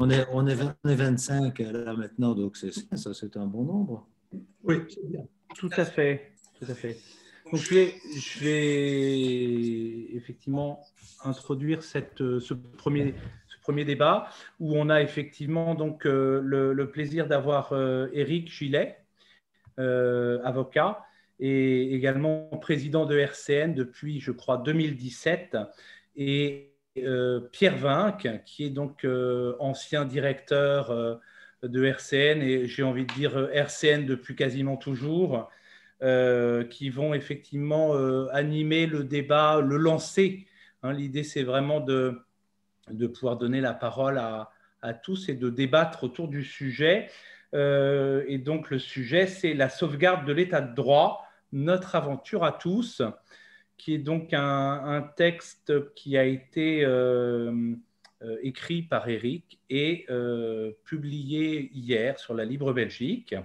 on est 25 là maintenant, donc ça, c'est un bon nombre. Oui, tout à fait. Tout à fait. Donc, je vais effectivement introduire ce premier débat où on a effectivement donc, le plaisir d'avoir Éric Gillet, avocat, et également président de RCN depuis, je crois, 2017, et Pierre Vinck, qui est donc ancien directeur de RCN, et j'ai envie de dire RCN depuis quasiment toujours, qui vont effectivement animer le débat, le lancer. Hein, l'idée, c'est vraiment de pouvoir donner la parole à tous et de débattre autour du sujet. Et donc, le sujet, c'est la sauvegarde de l'état de droit, notre aventure à tous, qui est donc un texte qui a été écrit par Éric et publié hier sur la Libre Belgique.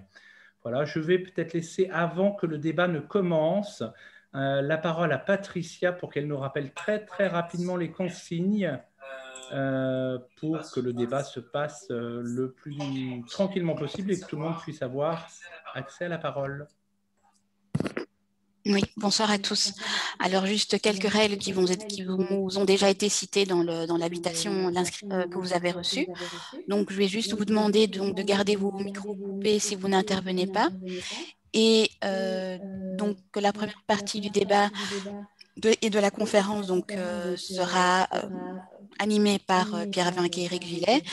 Voilà, je vais peut-être laisser, avant que le débat ne commence, la parole à Patricia pour qu'elle nous rappelle très, très rapidement les consignes pour que le débat se passe le plus tranquillement possible et que tout le monde puisse avoir accès à la parole. Oui, bonsoir à tous. Alors, juste quelques règles qui vous ont déjà été citées dans l'invitation que vous avez reçue. Donc, je vais juste vous demander de garder vos micros coupés si vous n'intervenez pas. Et donc, la première partie du débat et de la conférence sera animée par Pierre Vinck et Éric Gillet.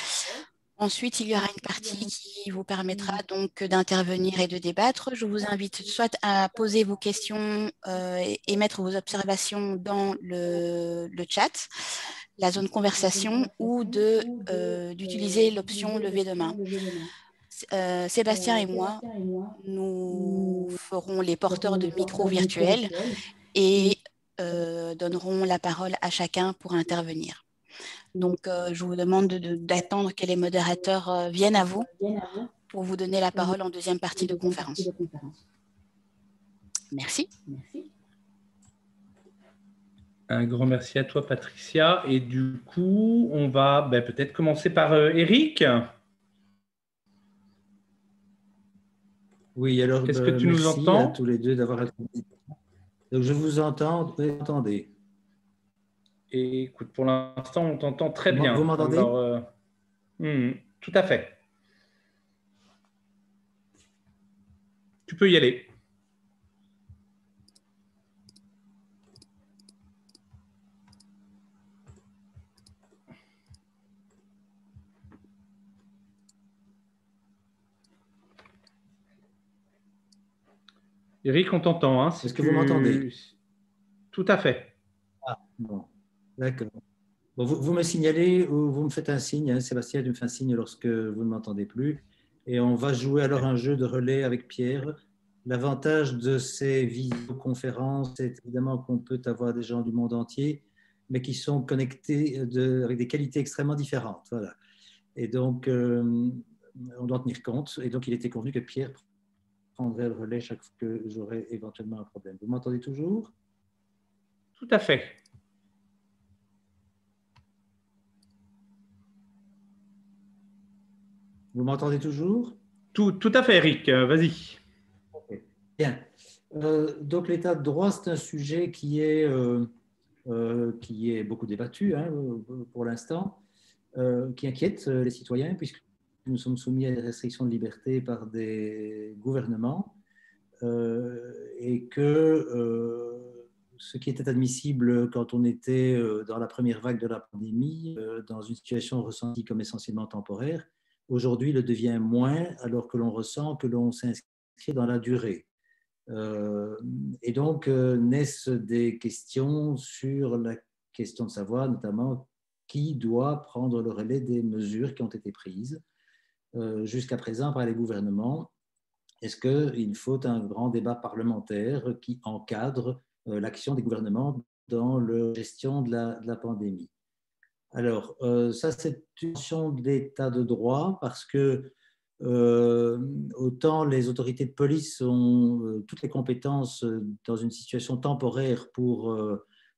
Ensuite, il y aura une partie qui vous permettra donc d'intervenir et de débattre. Je vous invite soit à poser vos questions et mettre vos observations dans le chat, la zone conversation, ou d'utiliser l'option lever de main. Sébastien et moi, nous ferons les porteurs de micros virtuels et donnerons la parole à chacun pour intervenir. Donc, je vous demande d'attendre que les modérateurs viennent à vous pour vous donner la parole en deuxième partie de conférence. Merci. Un grand merci à toi, Patricia. Et du coup, on va peut-être commencer par Éric. Oui, alors est-ce que tu nous merci entends à tous les deux d'avoir répondu. Donc, je vous entends, vous entendez. Et écoute, pour l'instant, on t'entend très bien. Vous m'entendez? Tout à fait. Tu peux y aller. Éric, on t'entend. Hein, Est-ce que vous m'entendez? Tout à fait. Ah, bon, d'accord. Bon, vous me signalez ou vous me faites un signe, hein, Sébastien, tu me fais un signe lorsque vous ne m'entendez plus. Et on va jouer alors un jeu de relais avec Pierre. L'avantage de ces visioconférences, c'est évidemment qu'on peut avoir des gens du monde entier, mais qui sont connectés avec des qualités extrêmement différentes. Voilà. Et donc, on doit en tenir compte. Et donc, il était convenu que Pierre prendrait le relais chaque fois que j'aurais éventuellement un problème. Vous m'entendez toujours? Tout à fait. Vous m'entendez toujours? Tout à fait, Éric. Vas-y. Okay. Bien. Donc, l'état de droit, c'est un sujet qui est beaucoup débattu hein, pour l'instant, qui inquiète les citoyens, puisque nous sommes soumis à des restrictions de liberté par des gouvernements, et que ce qui était admissible quand on était dans la première vague de la pandémie, dans une situation ressentie comme essentiellement temporaire, aujourd'hui le devient moins, alors que l'on ressent que l'on s'inscrit dans la durée. Et donc, naissent des questions sur la question de savoir notamment qui doit prendre le relais des mesures qui ont été prises jusqu'à présent par les gouvernements. Est-ce qu'il faut un grand débat parlementaire qui encadre l'action des gouvernements dans la gestion de la pandémie? Alors, ça, c'est une question de l'état de droit parce que autant les autorités de police ont toutes les compétences dans une situation temporaire pour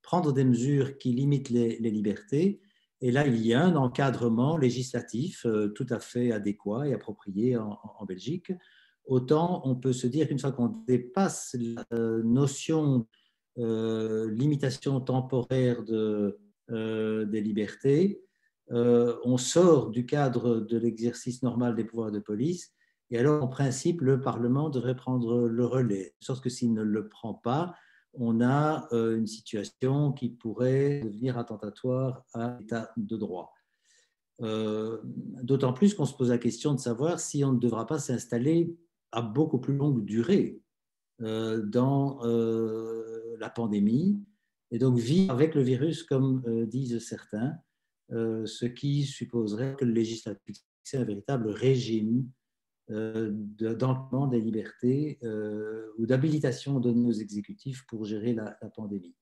prendre des mesures qui limitent les libertés, Et là, il y a un encadrement législatif tout à fait adéquat et approprié en Belgique. Autant on peut se dire qu'une fois qu'on dépasse la notion limitation temporaire des libertés, on sort du cadre de l'exercice normal des pouvoirs de police, et alors en principe le Parlement devrait prendre le relais, sauf que s'il ne le prend pas, on a une situation qui pourrait devenir attentatoire à l'état de droit. D'autant plus qu'on se pose la question de savoir si on ne devra pas s'installer à beaucoup plus longue durée dans la pandémie, et donc vivre avec le virus, comme disent certains, ce qui supposerait que le législateur fixe un véritable régime d'encadrement des libertés ou d'habilitation donnée aux exécutifs pour gérer la pandémie.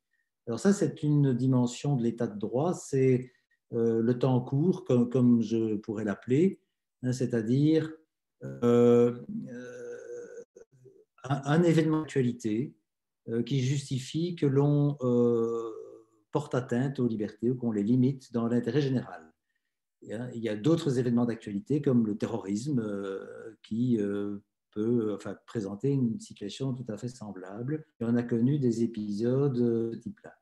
Alors ça, c'est une dimension de l'état de droit, c'est le temps court, comme je pourrais l'appeler, hein, c'est-à-dire un événement d'actualité qui justifie que l'on porte atteinte aux libertés ou qu'on les limite dans l'intérêt général. Il y a d'autres événements d'actualité comme le terrorisme qui peut présenter une situation tout à fait semblable. Et on a connu des épisodes de ce type-là.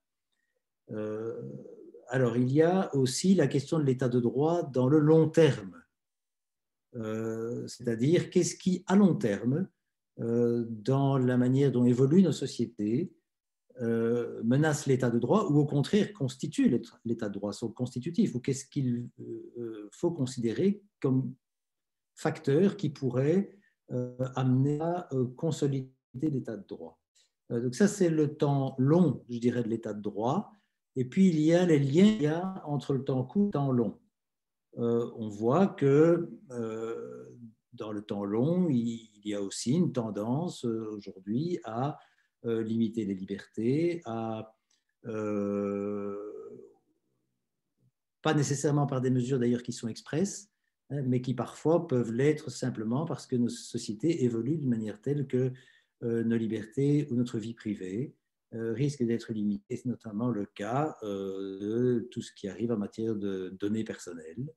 Alors, il y a aussi la question de l'état de droit dans le long terme. C'est-à-dire, qu'est-ce qui, à long terme, dans la manière dont évoluent nos sociétés, menace l'état de droit ou au contraire constitue l'état de droit, sont constitutifs, ou qu'est-ce qu'il faut considérer comme facteur qui pourrait amener à consolider l'état de droit. Donc ça, c'est le temps long, je dirais, de l'état de droit. Et puis, il y a les liens entre le temps court et le temps long. On voit que dans le temps long, il y a aussi une tendance aujourd'hui à limiter les libertés, à pas nécessairement par des mesures d'ailleurs qui sont expresses, hein, mais qui parfois peuvent l'être simplement parce que nos sociétés évoluent d'une manière telle que nos libertés ou notre vie privée risquent d'être limitées. C'est notamment le cas de tout ce qui arrive en matière de données personnelles,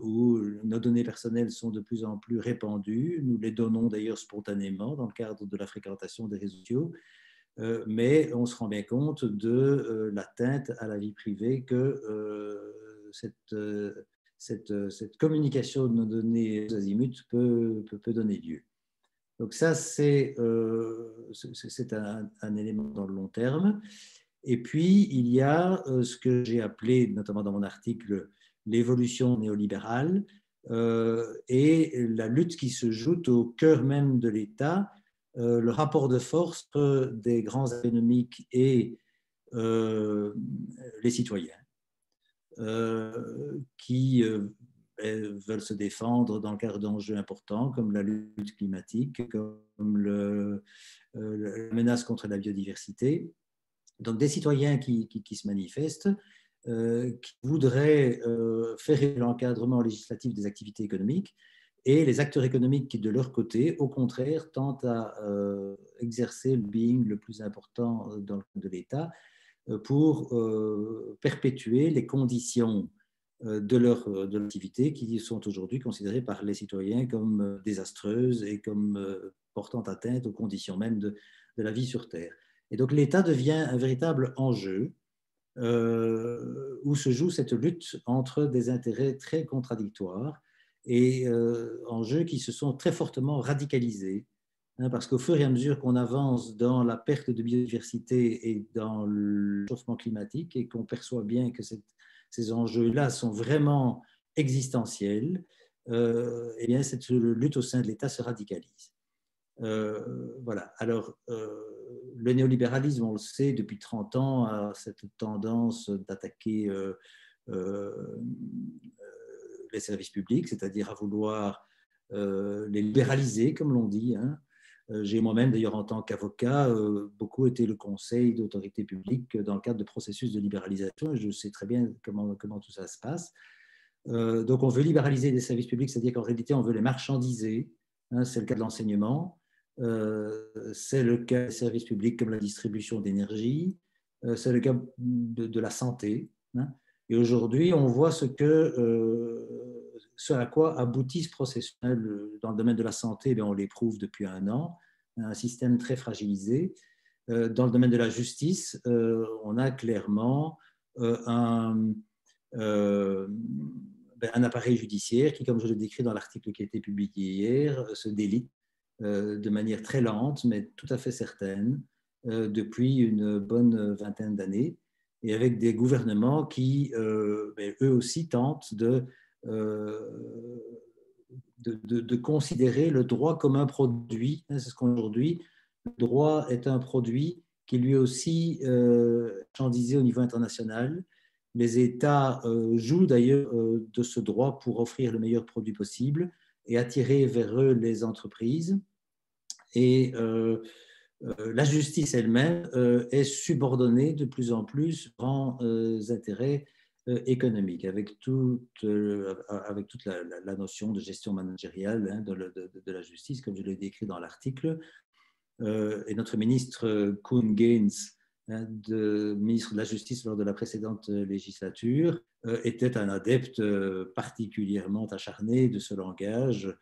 où nos données personnelles sont de plus en plus répandues. Nous les donnons d'ailleurs spontanément dans le cadre de la fréquentation des réseaux sociaux, mais on se rend bien compte de l'atteinte à la vie privée que cette communication de nos données aux azimuts peut donner lieu. Donc ça, c'est un élément dans le long terme. Et puis, il y a ce que j'ai appelé, notamment dans mon article, l'évolution néolibérale et la lutte qui se joue au cœur même de l'État, le rapport de force des grands économiques et les citoyens qui veulent se défendre dans le cadre d'enjeux importants comme la lutte climatique, comme la menace contre la biodiversité. Donc des citoyens qui se manifestent, qui voudraient faire l'encadrement législatif des activités économiques, et les acteurs économiques qui, de leur côté, au contraire, tentent à exercer le lobbying le plus important dans le cadre de l'État pour perpétuer les conditions de leur activité qui sont aujourd'hui considérées par les citoyens comme désastreuses et comme portant atteinte aux conditions même de la vie sur Terre. Et donc l'État devient un véritable enjeu où se joue cette lutte entre des intérêts très contradictoires et enjeux qui se sont très fortement radicalisés, hein, parce qu'au fur et à mesure qu'on avance dans la perte de biodiversité et dans le changement climatique et qu'on perçoit bien que ces enjeux-là sont vraiment existentiels, eh bien cette lutte au sein de l'État se radicalise. Voilà. Alors, le néolibéralisme, on le sait, depuis 30 ans, a cette tendance d'attaquer les services publics, c'est-à-dire à vouloir les libéraliser, comme l'on dit. Hein. J'ai moi-même, d'ailleurs, en tant qu'avocat, beaucoup été le conseil d'autorité publique dans le cadre de processus de libéralisation, et je sais très bien comment tout ça se passe. Donc, on veut libéraliser les services publics, c'est-à-dire qu'en réalité, on veut les marchandiser. Hein, c'est le cas de l'enseignement. C'est le cas des services publics comme la distribution d'énergie, c'est le cas de la santé. Hein. Et aujourd'hui, on voit ce à quoi aboutit ce processus. Dans le domaine de la santé, on l'éprouve depuis un an, un système très fragilisé. Dans le domaine de la justice, on a clairement un appareil judiciaire qui, comme je le décris dans l'article qui a été publié hier, se délite de manière très lente, mais tout à fait certaine, depuis une bonne vingtaine d'années, et avec des gouvernements qui, eux aussi, tentent de considérer le droit comme un produit. C'est ce qu'aujourd'hui, le droit est un produit qui lui aussi marchandisé au niveau international. Les États jouent d'ailleurs de ce droit pour offrir le meilleur produit possible et attirer vers eux les entreprises. Et la justice elle-même est subordonnée de plus en plus aux grands intérêts économiques, avec toute la notion de gestion managériale de la justice, comme je l'ai décrit dans l'article. Et notre ministre Koen Geens, ministre de la Justice lors de la précédente législature, était un adepte particulièrement acharné de ce langage.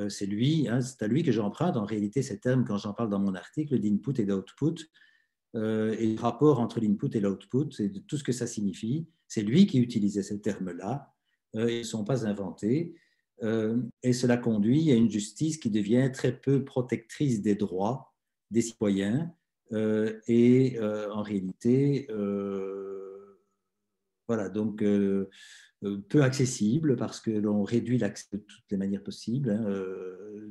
C'est à lui que j'emprunte en réalité ces termes quand j'en parle dans mon article d'input et d'output, et le rapport entre l'input et l'output, et de tout ce que ça signifie. C'est lui qui utilisait ces termes-là, ils ne sont pas inventés, et cela conduit à une justice qui devient très peu protectrice des droits des citoyens, et en réalité, voilà, donc peu accessible parce que l'on réduit l'accès de toutes les manières possibles.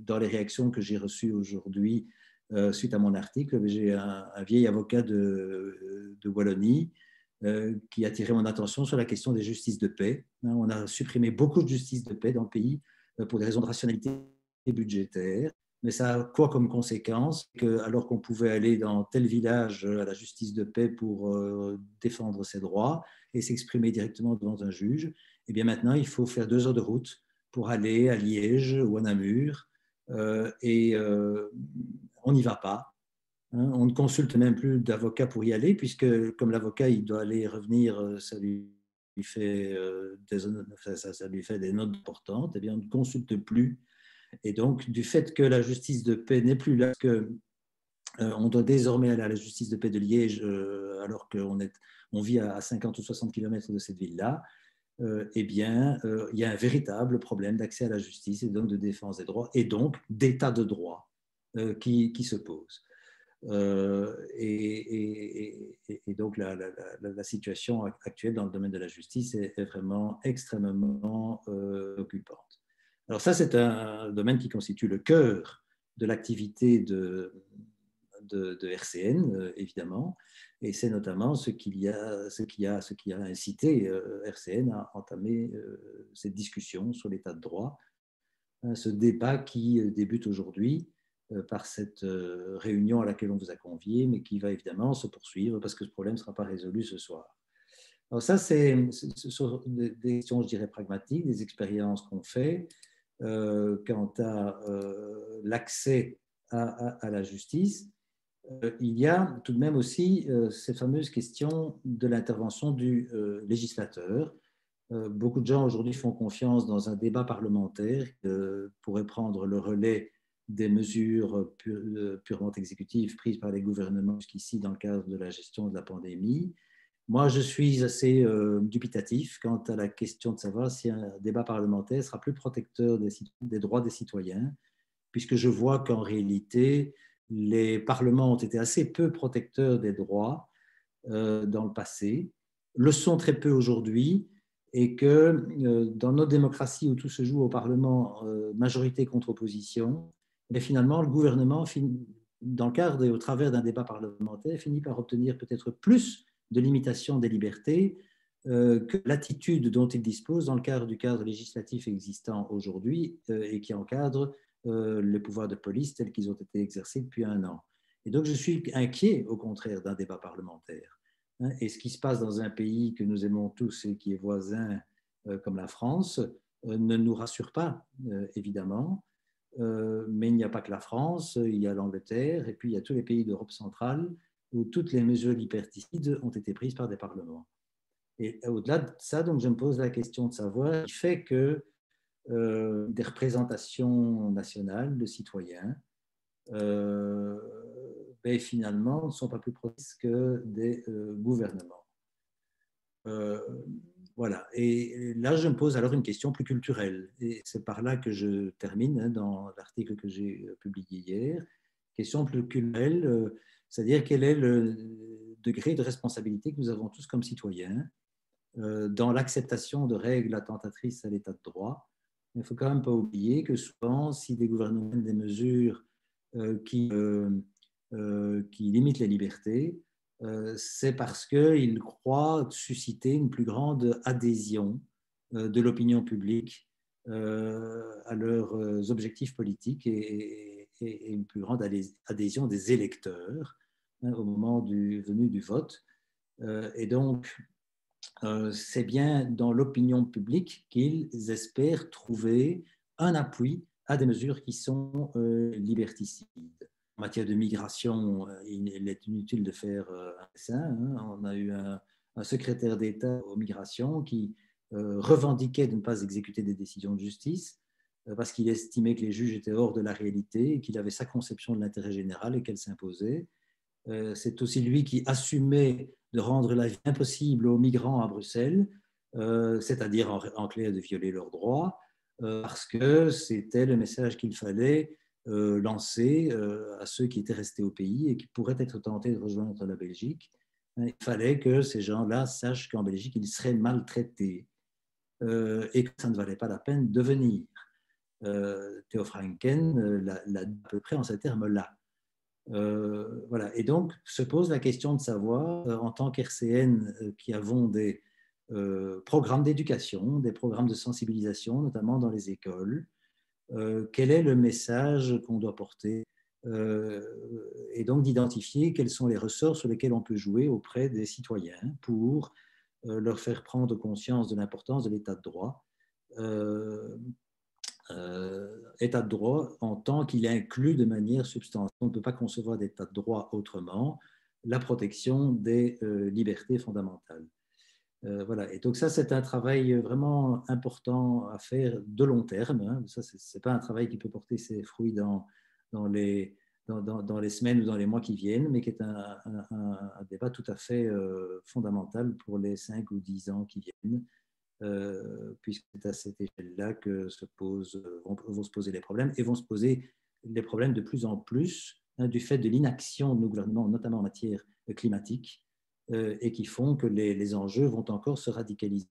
Dans les réactions que j'ai reçues aujourd'hui suite à mon article, j'ai un vieil avocat de Wallonie qui a attiré mon attention sur la question des justices de paix. On a supprimé beaucoup de justices de paix dans le pays pour des raisons de rationalité budgétaire. Mais ça a quoi comme conséquence que, alors qu'on pouvait aller dans tel village à la justice de paix pour défendre ses droits et s'exprimer directement devant un juge, et bien maintenant, il faut faire 2 heures de route pour aller à Liège ou à Namur, et on n'y va pas. On ne consulte même plus d'avocat pour y aller, puisque comme l'avocat, il doit aller et revenir, ça lui fait des notes importantes, et bien on ne consulte plus. Et donc, du fait que la justice de paix n'est plus là, on doit désormais aller à la justice de paix de Liège alors qu'on vit à 50 ou 60 km de cette ville-là, eh bien, il y a un véritable problème d'accès à la justice et donc de défense des droits et donc d'état de droit qui se pose. Et donc, la situation actuelle dans le domaine de la justice est vraiment extrêmement occupante. Alors ça, c'est un domaine qui constitue le cœur de l'activité de RCN, évidemment, et c'est notamment ce qui a incité RCN à entamer cette discussion sur l'état de droit, ce débat qui débute aujourd'hui par cette réunion à laquelle on vous a convié, mais qui va évidemment se poursuivre parce que ce problème ne sera pas résolu ce soir. Alors ça, ce sont des questions, je dirais, pragmatiques, des expériences qu'on fait quant à l'accès à la justice. Il y a tout de même aussi ces fameuses questions de l'intervention du législateur. Beaucoup de gens aujourd'hui font confiance dans un débat parlementaire qui pourrait prendre le relais des mesures purement exécutives prises par les gouvernements jusqu'ici dans le cadre de la gestion de la pandémie. Moi, je suis assez dubitatif quant à la question de savoir si un débat parlementaire sera plus protecteur des droits des citoyens, puisque je vois qu'en réalité, les parlements ont été assez peu protecteurs des droits dans le passé, le sont très peu aujourd'hui, et que dans nos démocraties où tout se joue au Parlement, majorité contre opposition, mais finalement, le gouvernement, dans le cadre et au travers d'un débat parlementaire, finit par obtenir peut-être plus de limitation des libertés que l'attitude dont il dispose dans le cadre du cadre législatif existant aujourd'hui et qui encadre les pouvoirs de police tels qu'ils ont été exercés depuis un an. Et donc, je suis inquiet, au contraire, d'un débat parlementaire. Et ce qui se passe dans un pays que nous aimons tous et qui est voisin comme la France ne nous rassure pas, évidemment. Mais il n'y a pas que la France, il y a l'Angleterre et puis il y a tous les pays d'Europe centrale où toutes les mesures liberticides ont été prises par des parlements. Et au-delà de ça, donc, je me pose la question de savoir ce qui fait que des représentations nationales de citoyens ben, finalement ne sont pas plus propices que des gouvernements. Voilà. Et là, je me pose alors une question plus culturelle. Et c'est par là que je termine dans l'article que j'ai publié hier. Question plus culturelle, c'est-à-dire quel est le degré de responsabilité que nous avons tous comme citoyens dans l'acceptation de règles attentatrices à l'état de droit. Il ne faut quand même pas oublier que souvent, si des gouvernements prennent des mesures qui limitent les libertés, c'est parce qu'ils croient susciter une plus grande adhésion de l'opinion publique à leurs objectifs politiques et une plus grande adhésion des électeurs au moment venu du vote. Et donc, c'est bien dans l'opinion publique qu'ils espèrent trouver un appui à des mesures qui sont liberticides. En matière de migration, il est inutile de faire un dessin. Hein. On a eu un secrétaire d'État aux migrations qui revendiquait de ne pas exécuter des décisions de justice parce qu'il estimait que les juges étaient hors de la réalité et qu'il avait sa conception de l'intérêt général et qu'elle s'imposait. C'est aussi lui qui assumait de rendre la vie impossible aux migrants à Bruxelles, c'est-à-dire en clair de violer leurs droits, parce que c'était le message qu'il fallait lancer à ceux qui étaient restés au pays et qui pourraient être tentés de rejoindre la Belgique. Il fallait que ces gens-là sachent qu'en Belgique, ils seraient maltraités et que ça ne valait pas la peine de venir. Theo Franken l'a à peu près en ces termes-là. Voilà. Et donc, se pose la question de savoir, en tant qu'RCN, qui avons des programmes d'éducation, des programmes de sensibilisation, notamment dans les écoles, quel est le message qu'on doit porter et donc d'identifier quels sont les ressorts sur lesquels on peut jouer auprès des citoyens pour leur faire prendre conscience de l'importance de l'état de droit. État de droit en tant qu'il inclut de manière substantielle, on ne peut pas concevoir d'état de droit autrement, la protection des libertés fondamentales. Voilà. Et donc ça, c'est un travail vraiment important à faire de long terme. Hein. Ça, c'est pas un travail qui peut porter ses fruits dans les semaines ou dans les mois qui viennent, mais qui est un débat tout à fait fondamental pour les 5 ou 10 ans qui viennent. Puisque c'est à cette échelle-là que vont se poser les problèmes et vont se poser les problèmes de plus en plus du fait de l'inaction de nos gouvernements, notamment en matière climatique, et qui font que les enjeux vont encore se radicaliser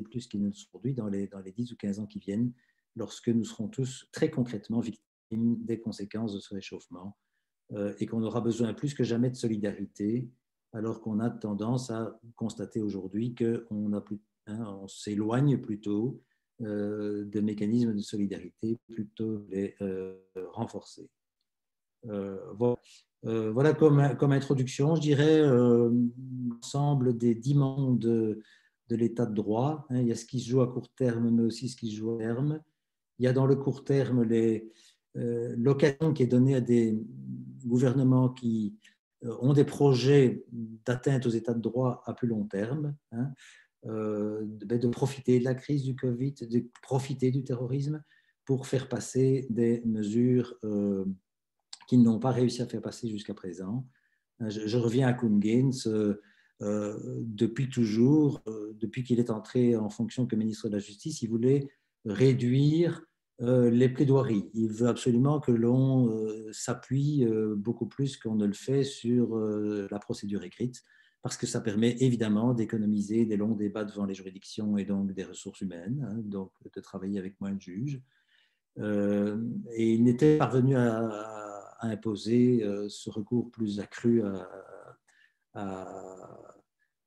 plus qu'ils ne le sont aujourd'hui dans les 10 ou 15 ans qui viennent, lorsque nous serons tous très concrètement victimes des conséquences de ce réchauffement et qu'on aura besoin plus que jamais de solidarité, alors qu'on a tendance à constater aujourd'hui on s'éloigne plutôt des mécanismes de solidarité, plutôt les renforcer. Voilà comme introduction, je dirais, l'ensemble des dimensions de l'état de droit. Il y a ce qui se joue à court terme, mais aussi ce qui se joue à terme. Il y a dans le court terme l'occasion qui est donnée à des gouvernements qui ont des projets d'atteinte aux états de droit à plus long terme, de profiter de la crise du Covid, de profiter du terrorisme pour faire passer des mesures qu'ils n'ont pas réussi à faire passer jusqu'à présent. Je reviens à Koen Geens. Depuis toujours, depuis qu'il est entré en fonction comme ministre de la Justice, il voulait réduire les plaidoiries. Il veut absolument que l'on s'appuie beaucoup plus qu'on ne le fait sur la procédure écrite, parce que ça permet évidemment d'économiser des longs débats devant les juridictions et donc des ressources humaines, donc de travailler avec moins de juges. Et il n'était parvenu à imposer ce recours plus accru à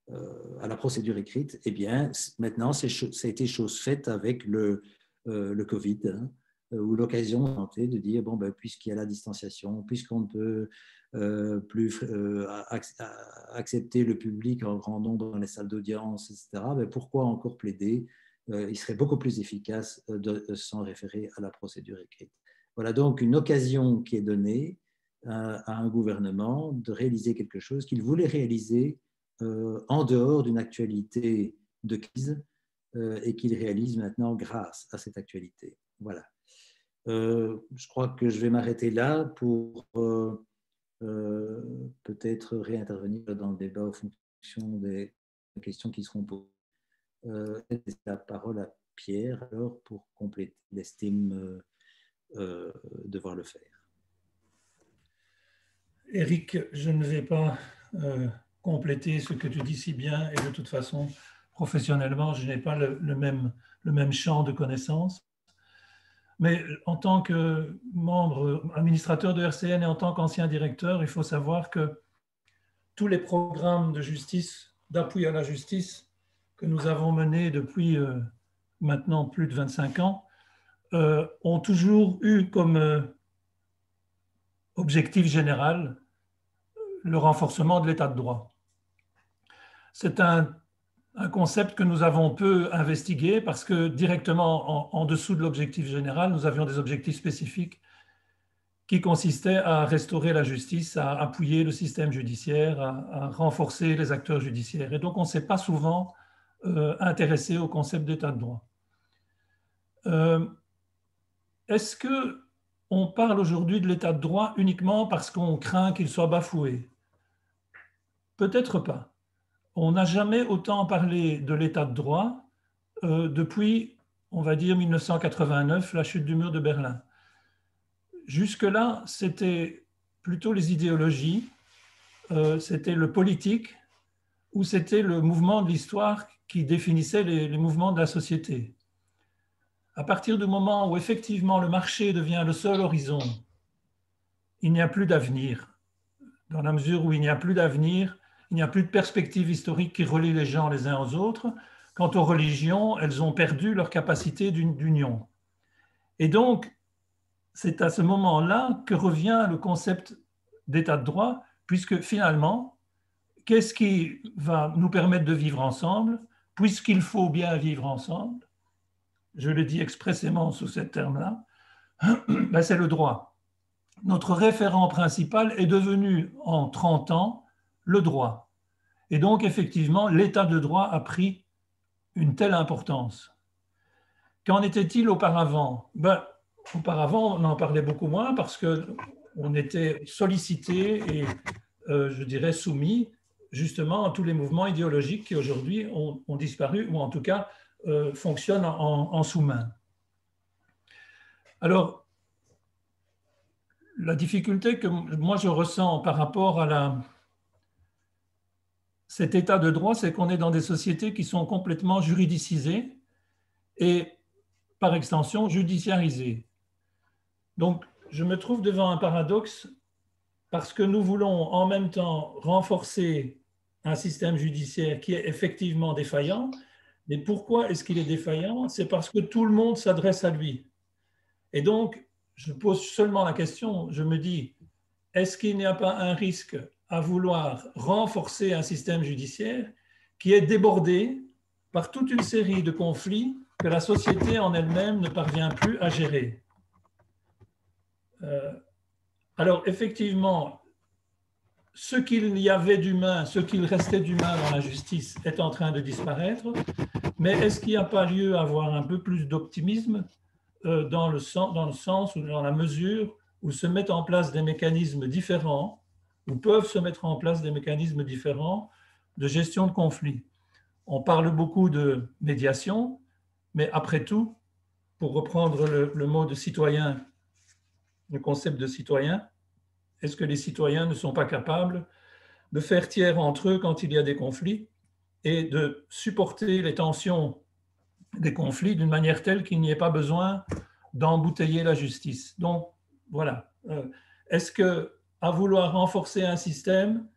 la procédure écrite. Eh bien, maintenant, ça a été chose faite avec le Covid, ou l'occasion de dire, bon, ben, puisqu'il y a la distanciation, puisqu'on ne peut plus accepter le public en grand nombre dans les salles d'audience, etc., ben, pourquoi encore plaider? Il serait beaucoup plus efficace de s'en référer à la procédure écrite. Voilà donc une occasion qui est donnée à un gouvernement de réaliser quelque chose qu'il voulait réaliser en dehors d'une actualité de crise et qu'il réalise maintenant grâce à cette actualité. Voilà. Je crois que je vais m'arrêter là pour peut-être réintervenir dans le débat en fonction des questions qui seront posées. La parole à Pierre alors pour compléter, il estime devoir le faire. Éric, je ne vais pas compléter ce que tu dis si bien, et de toute façon, professionnellement, je n'ai pas le même champ de connaissances. Mais en tant que membre, administrateur de RCN et en tant qu'ancien directeur, il faut savoir que tous les programmes de justice, d'appui à la justice que nous avons menés depuis maintenant plus de 25 ans, ont toujours eu comme objectif général le renforcement de l'état de droit. C'est un concept que nous avons peu investigué parce que directement en dessous de l'objectif général, nous avions des objectifs spécifiques qui consistaient à restaurer la justice, à appuyer le système judiciaire, à renforcer les acteurs judiciaires. Et donc, on ne s'est pas souvent intéressé au concept d'état de droit. Est-ce qu'on parle aujourd'hui de l'état de droit uniquement parce qu'on craint qu'il soit bafoué? Peut-être pas. On n'a jamais autant parlé de l'état de droit depuis, on va dire, 1989, la chute du mur de Berlin. Jusque-là, c'était plutôt les idéologies, c'était le politique ou c'était le mouvement de l'histoire qui définissait les mouvements de la société. À partir du moment où effectivement le marché devient le seul horizon, il n'y a plus d'avenir. Dans la mesure où il n'y a plus d'avenir, il n'y a plus de perspective historique qui relie les gens les uns aux autres. Quant aux religions, elles ont perdu leur capacité d'union. Et donc, c'est à ce moment-là que revient le concept d'état de droit, puisque finalement, qu'est-ce qui va nous permettre de vivre ensemble, puisqu'il faut bien vivre ensemble? Je le dis expressément sous ce terme-là, ben c'est le droit. Notre référent principal est devenu en 30 ans le droit. Et donc, effectivement, l'état de droit a pris une telle importance. Qu'en était-il auparavant? Ben, auparavant, on en parlait beaucoup moins parce qu'on était sollicité et, je dirais, soumis justement à tous les mouvements idéologiques qui aujourd'hui ont disparu ou en tout cas fonctionnent en sous-main. Alors, la difficulté que moi je ressens par rapport à cet état de droit, c'est qu'on est dans des sociétés qui sont complètement juridicisées et, par extension, judiciarisées. Donc, je me trouve devant un paradoxe parce que nous voulons en même temps renforcer un système judiciaire qui est effectivement défaillant. Mais pourquoi est-ce qu'il est défaillant? C'est parce que tout le monde s'adresse à lui. Et donc, je pose seulement la question, je me dis, est-ce qu'il n'y a pas un risque à vouloir renforcer un système judiciaire qui est débordé par toute une série de conflits que la société en elle-même ne parvient plus à gérer? Alors, effectivement, ce qu'il y avait d'humain, ce qu'il restait d'humain dans la justice est en train de disparaître, mais est-ce qu'il n'y a pas lieu à avoir un peu plus d'optimisme dans le sens ou dans la mesure où se mettent en place des mécanismes différents, ou peuvent se mettre en place des mécanismes différents de gestion de conflits? On parle beaucoup de médiation, mais après tout, pour reprendre le mot de citoyen, le concept de citoyen, est-ce que les citoyens ne sont pas capables de faire tiers entre eux quand il y a des conflits et de supporter les tensions des conflits d'une manière telle qu'il n'y ait pas besoin d'embouteiller la justice? Donc, voilà. Est-ce qu'à vouloir renforcer un système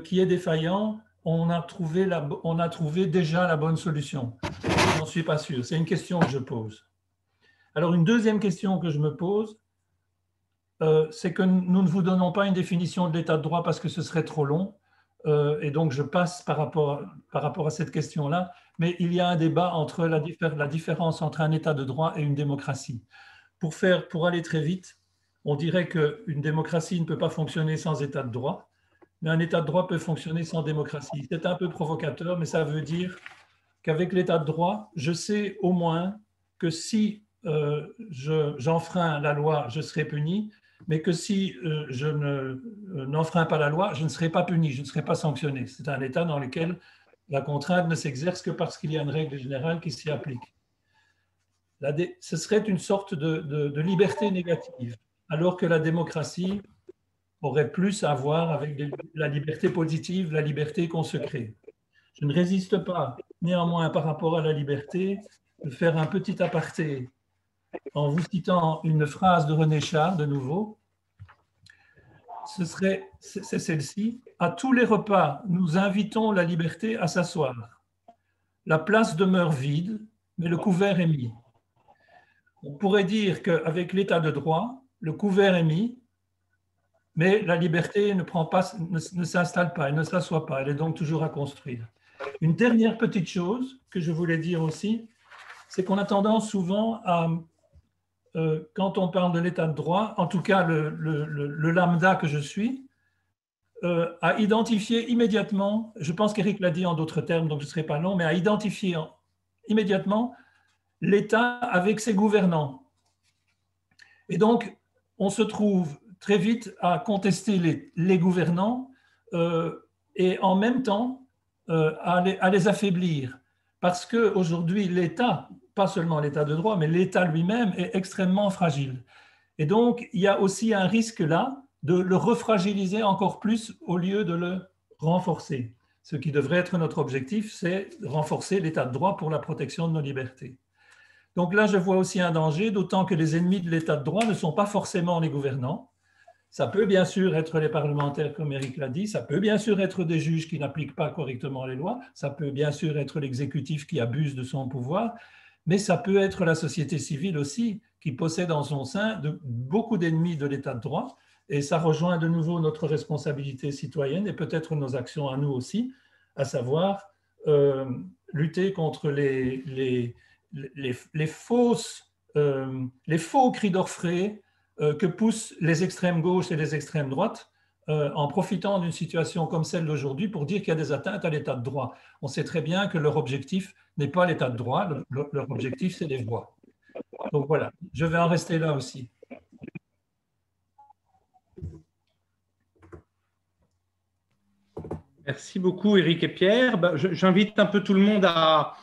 qui est défaillant, on a trouvé déjà la bonne solution? Je n'en suis pas sûr. C'est une question que je pose. Alors, une deuxième question que je me pose, c'est que nous ne vous donnons pas une définition de l'état de droit parce que ce serait trop long. Et donc, je passe par rapport à cette question-là. Mais il y a un débat entre la différence entre un état de droit et une démocratie. Pour aller très vite, on dirait qu'une démocratie ne peut pas fonctionner sans état de droit. mais un État de droit peut fonctionner sans démocratie. C'est un peu provocateur, mais ça veut dire qu'avec l'État de droit, je sais au moins que si j'enfreins la loi, je serai puni, mais que si je n'enfreins pas la loi, je ne serai pas puni, je ne serai pas sanctionné. C'est un État dans lequel la contrainte ne s'exerce que parce qu'il y a une règle générale qui s'y applique. Ce serait une sorte de liberté négative, alors que la démocratie aurait plus à voir avec la liberté positive, la liberté qu'on se crée. Je ne résiste pas, néanmoins, par rapport à la liberté, de faire un petit aparté en vous citant une phrase de René Char, de nouveau. C'est celle-ci. À tous les repas, nous invitons la liberté à s'asseoir. La place demeure vide, mais le couvert est mis. On pourrait dire qu'avec l'état de droit, le couvert est mis, mais la liberté ne s'installe pas, elle ne s'assoit pas, elle est donc toujours à construire. Une dernière petite chose que je voulais dire aussi, c'est qu'on a tendance souvent à, quand on parle de l'état de droit, en tout cas le lambda que je suis, à identifier immédiatement, je pense qu'Éric l'a dit en d'autres termes, donc je ne serai pas long, mais à identifier immédiatement l'État avec ses gouvernants. Et donc, on se trouve très vite à contester les gouvernants et en même temps à les affaiblir. Parce qu'aujourd'hui, l'État, pas seulement l'État de droit, mais l'État lui-même est extrêmement fragile. Et donc, il y a aussi un risque là de le refragiliser encore plus au lieu de le renforcer. Ce qui devrait être notre objectif, c'est renforcer l'État de droit pour la protection de nos libertés. Donc là, je vois aussi un danger, d'autant que les ennemis de l'État de droit ne sont pas forcément les gouvernants. Ça peut bien sûr être les parlementaires, comme Éric l'a dit, ça peut bien sûr être des juges qui n'appliquent pas correctement les lois, ça peut bien sûr être l'exécutif qui abuse de son pouvoir, mais ça peut être la société civile aussi, qui possède en son sein beaucoup d'ennemis de l'État de droit, et ça rejoint de nouveau notre responsabilité citoyenne et peut-être nos actions à nous aussi, à savoir lutter contre les faux cris d'orfraie que poussent les extrêmes gauches et les extrêmes droites en profitant d'une situation comme celle d'aujourd'hui pour dire qu'il y a des atteintes à l'état de droit. On sait très bien que leur objectif n'est pas l'état de droit, leur objectif, c'est les voix. Donc voilà, je vais en rester là aussi. Merci beaucoup, Éric et Pierre. J'invite un peu tout le monde à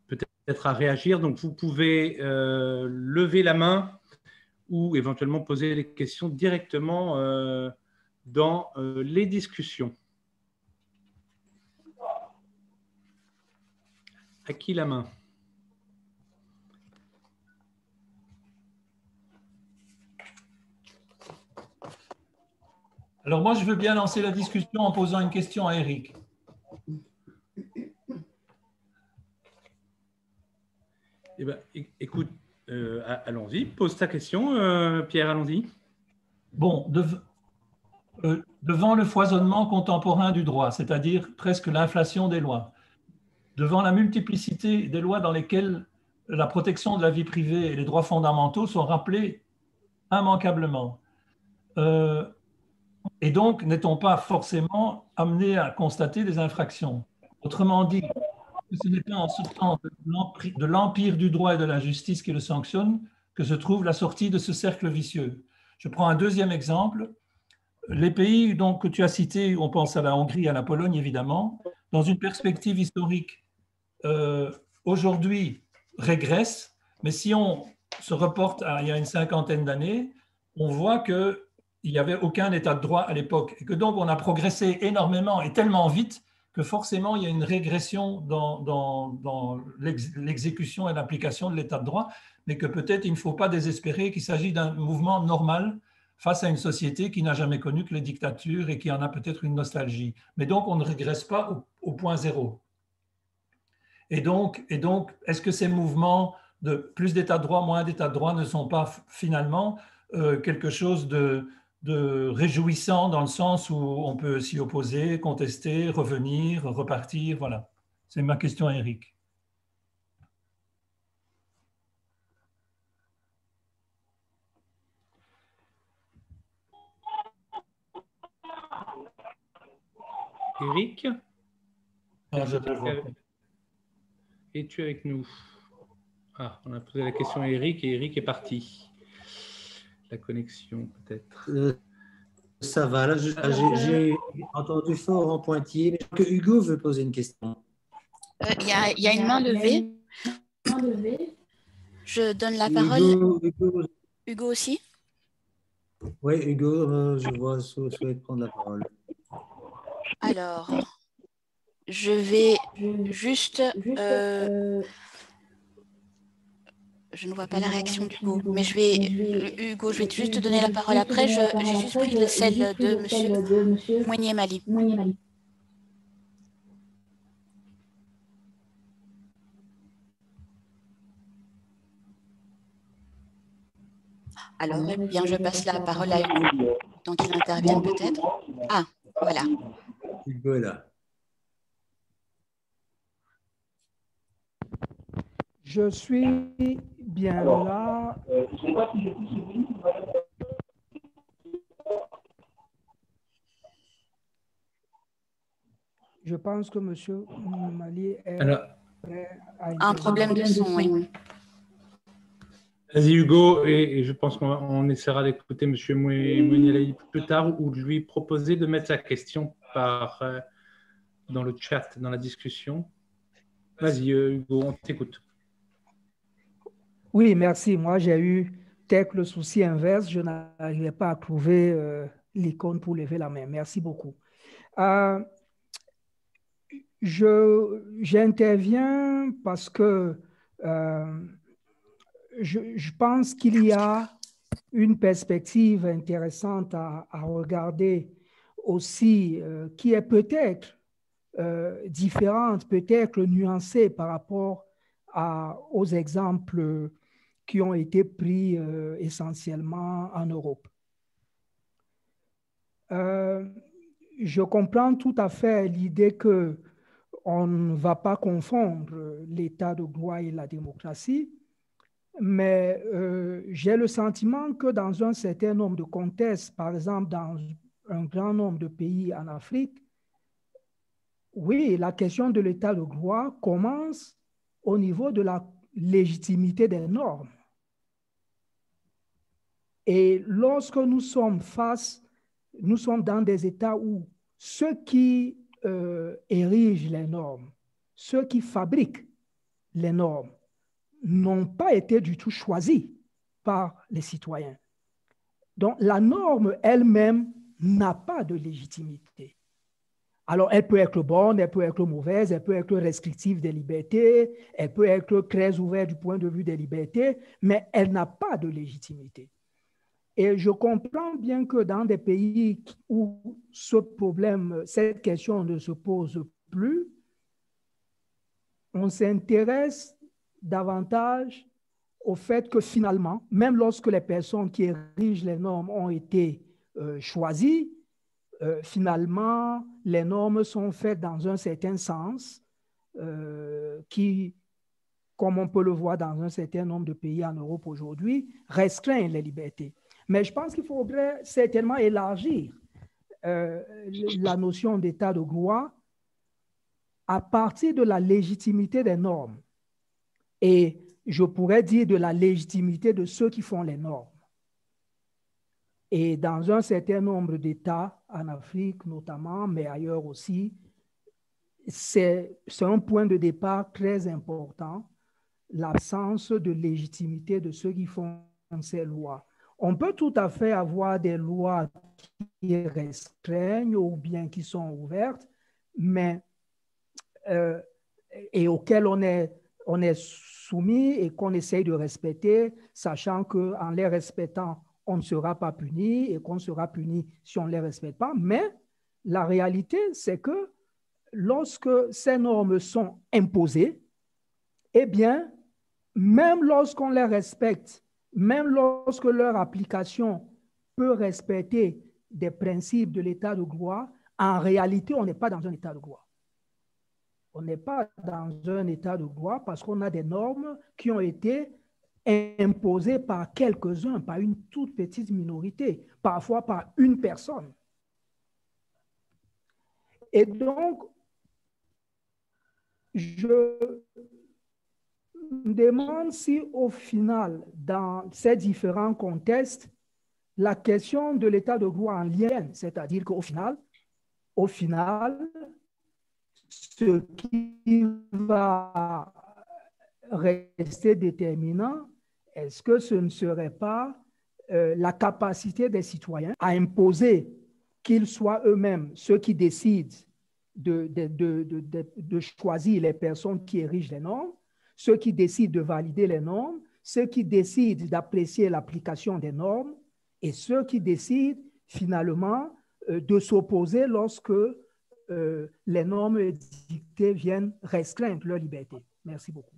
peut-être à réagir. Donc, vous pouvez lever la main ou éventuellement poser les questions directement dans les discussions. À qui la main? Alors moi, je veux bien lancer la discussion en posant une question à Éric. Eh ben, écoute, allons-y, pose ta question, Pierre, allons-y. Bon, devant le foisonnement contemporain du droit, c'est-à-dire presque l'inflation des lois, devant la multiplicité des lois dans lesquelles la protection de la vie privée et les droits fondamentaux sont rappelés immanquablement, et donc n'est-on pas forcément amené à constater des infractions? Autrement dit, ce n'est pas en sortant de l'empire du droit et de la justice qui le sanctionne que se trouve la sortie de ce cercle vicieux. Je prends un deuxième exemple. Les pays donc, que tu as cités, on pense à la Hongrie, à la Pologne évidemment, dans une perspective historique, aujourd'hui régressent, mais si on se reporte à il y a une cinquantaine d'années, on voit qu'il n'y avait aucun état de droit à l'époque et que donc on a progressé énormément et tellement vite que forcément il y a une régression dans l'exécution et l'application de l'état de droit, mais que peut-être il ne faut pas désespérer qu'il s'agit d'un mouvement normal face à une société qui n'a jamais connu que les dictatures et qui en a peut-être une nostalgie. Mais donc, on ne régresse pas au point zéro. Et donc est-ce que ces mouvements de plus d'état de droit, moins d'état de droit ne sont pas finalement quelque chose de réjouissant dans le sens où on peut s'y opposer, contester, revenir, repartir? Voilà. C'est ma question à Éric. Eric? Ah, je te vois. Es-tu avec nous? Ah, on a posé la question à Eric et Eric est parti. La connexion, peut-être. Ça va, là, j'ai entendu fort en pointillé, mais je crois que Hugo veut poser une question. Il y a une main levée. Je donne la parole. Hugo aussi? Oui, Hugo, je vois, souhaite prendre la parole. Alors, je vais juste... je ne vois pas la réaction d'Hugo, mais Hugo, je vais juste te donner la parole après. J'ai juste pris celle de M. Moigné-Mali. Alors, bien, je passe la parole à Hugo, tant qu'il intervienne peut-être. Ah, voilà. Hugo est là. Je suis bien là. Je pense que M. Mali est prêt à un problème de son, oui. Vas-y Hugo, et je pense qu'on essaiera d'écouter M. Mounielaï plus tard ou de lui proposer de mettre sa question dans le chat, dans la discussion. Vas-y Hugo, on t'écoute. Oui, merci. Moi, j'ai eu peut-être le souci inverse. Je n'arrivais pas à trouver l'icône pour lever la main. Merci beaucoup. J'interviens parce que je pense qu'il y a une perspective intéressante à regarder aussi, qui est peut-être différente, peut-être nuancée par rapport aux exemples qui ont été pris essentiellement en Europe. Je comprends tout à fait l'idée qu'on ne va pas confondre l'état de droit et la démocratie, mais j'ai le sentiment que dans un certain nombre de contextes, par exemple dans un grand nombre de pays en Afrique, oui, la question de l'état de droit commence au niveau de la légitimité des normes. Et lorsque nous sommes dans des États où ceux qui érigent les normes, ceux qui fabriquent les normes, n'ont pas été du tout choisis par les citoyens. Donc, la norme elle-même n'a pas de légitimité. Alors, elle peut être bonne, elle peut être mauvaise, elle peut être restrictive des libertés, elle peut être très ouverte du point de vue des libertés, mais elle n'a pas de légitimité. Et je comprends bien que dans des pays où ce problème, cette question ne se pose plus, on s'intéresse davantage au fait que finalement, même lorsque les personnes qui érigent les normes ont été choisies, finalement, les normes sont faites dans un certain sens qui, comme on peut le voir dans un certain nombre de pays en Europe aujourd'hui, restreint les libertés. Mais je pense qu'il faudrait certainement élargir la notion d'état de droit à partir de la légitimité des normes. Et je pourrais dire de la légitimité de ceux qui font les normes. Et dans un certain nombre d'États, en Afrique notamment, mais ailleurs aussi, c'est un point de départ très important, l'absence de légitimité de ceux qui font ces lois. On peut tout à fait avoir des lois qui restreignent ou bien qui sont ouvertes, mais et auxquelles on est soumis et qu'on essaye de respecter, sachant qu'en les respectant, on ne sera pas puni et qu'on ne sera puni si on ne les respecte pas. Mais la réalité, c'est que lorsque ces normes sont imposées, eh bien, même lorsqu'on les respecte, même lorsque leur application peut respecter des principes de l'état de droit, en réalité, on n'est pas dans un état de droit. On n'est pas dans un état de droit parce qu'on a des normes qui ont été imposées par quelques-uns, par une toute petite minorité, parfois par une personne. Et donc, je me demande si au final, dans ces différents contextes, la question de l'état de droit en lien, c'est-à-dire qu'au final, ce qui va rester déterminant, est-ce que ce ne serait pas la capacité des citoyens à imposer qu'ils soient eux-mêmes ceux qui décident de choisir les personnes qui érigent les normes, ceux qui décident de valider les normes, ceux qui décident d'apprécier l'application des normes et ceux qui décident finalement de s'opposer lorsque les normes dictées viennent restreindre leur liberté. Merci beaucoup.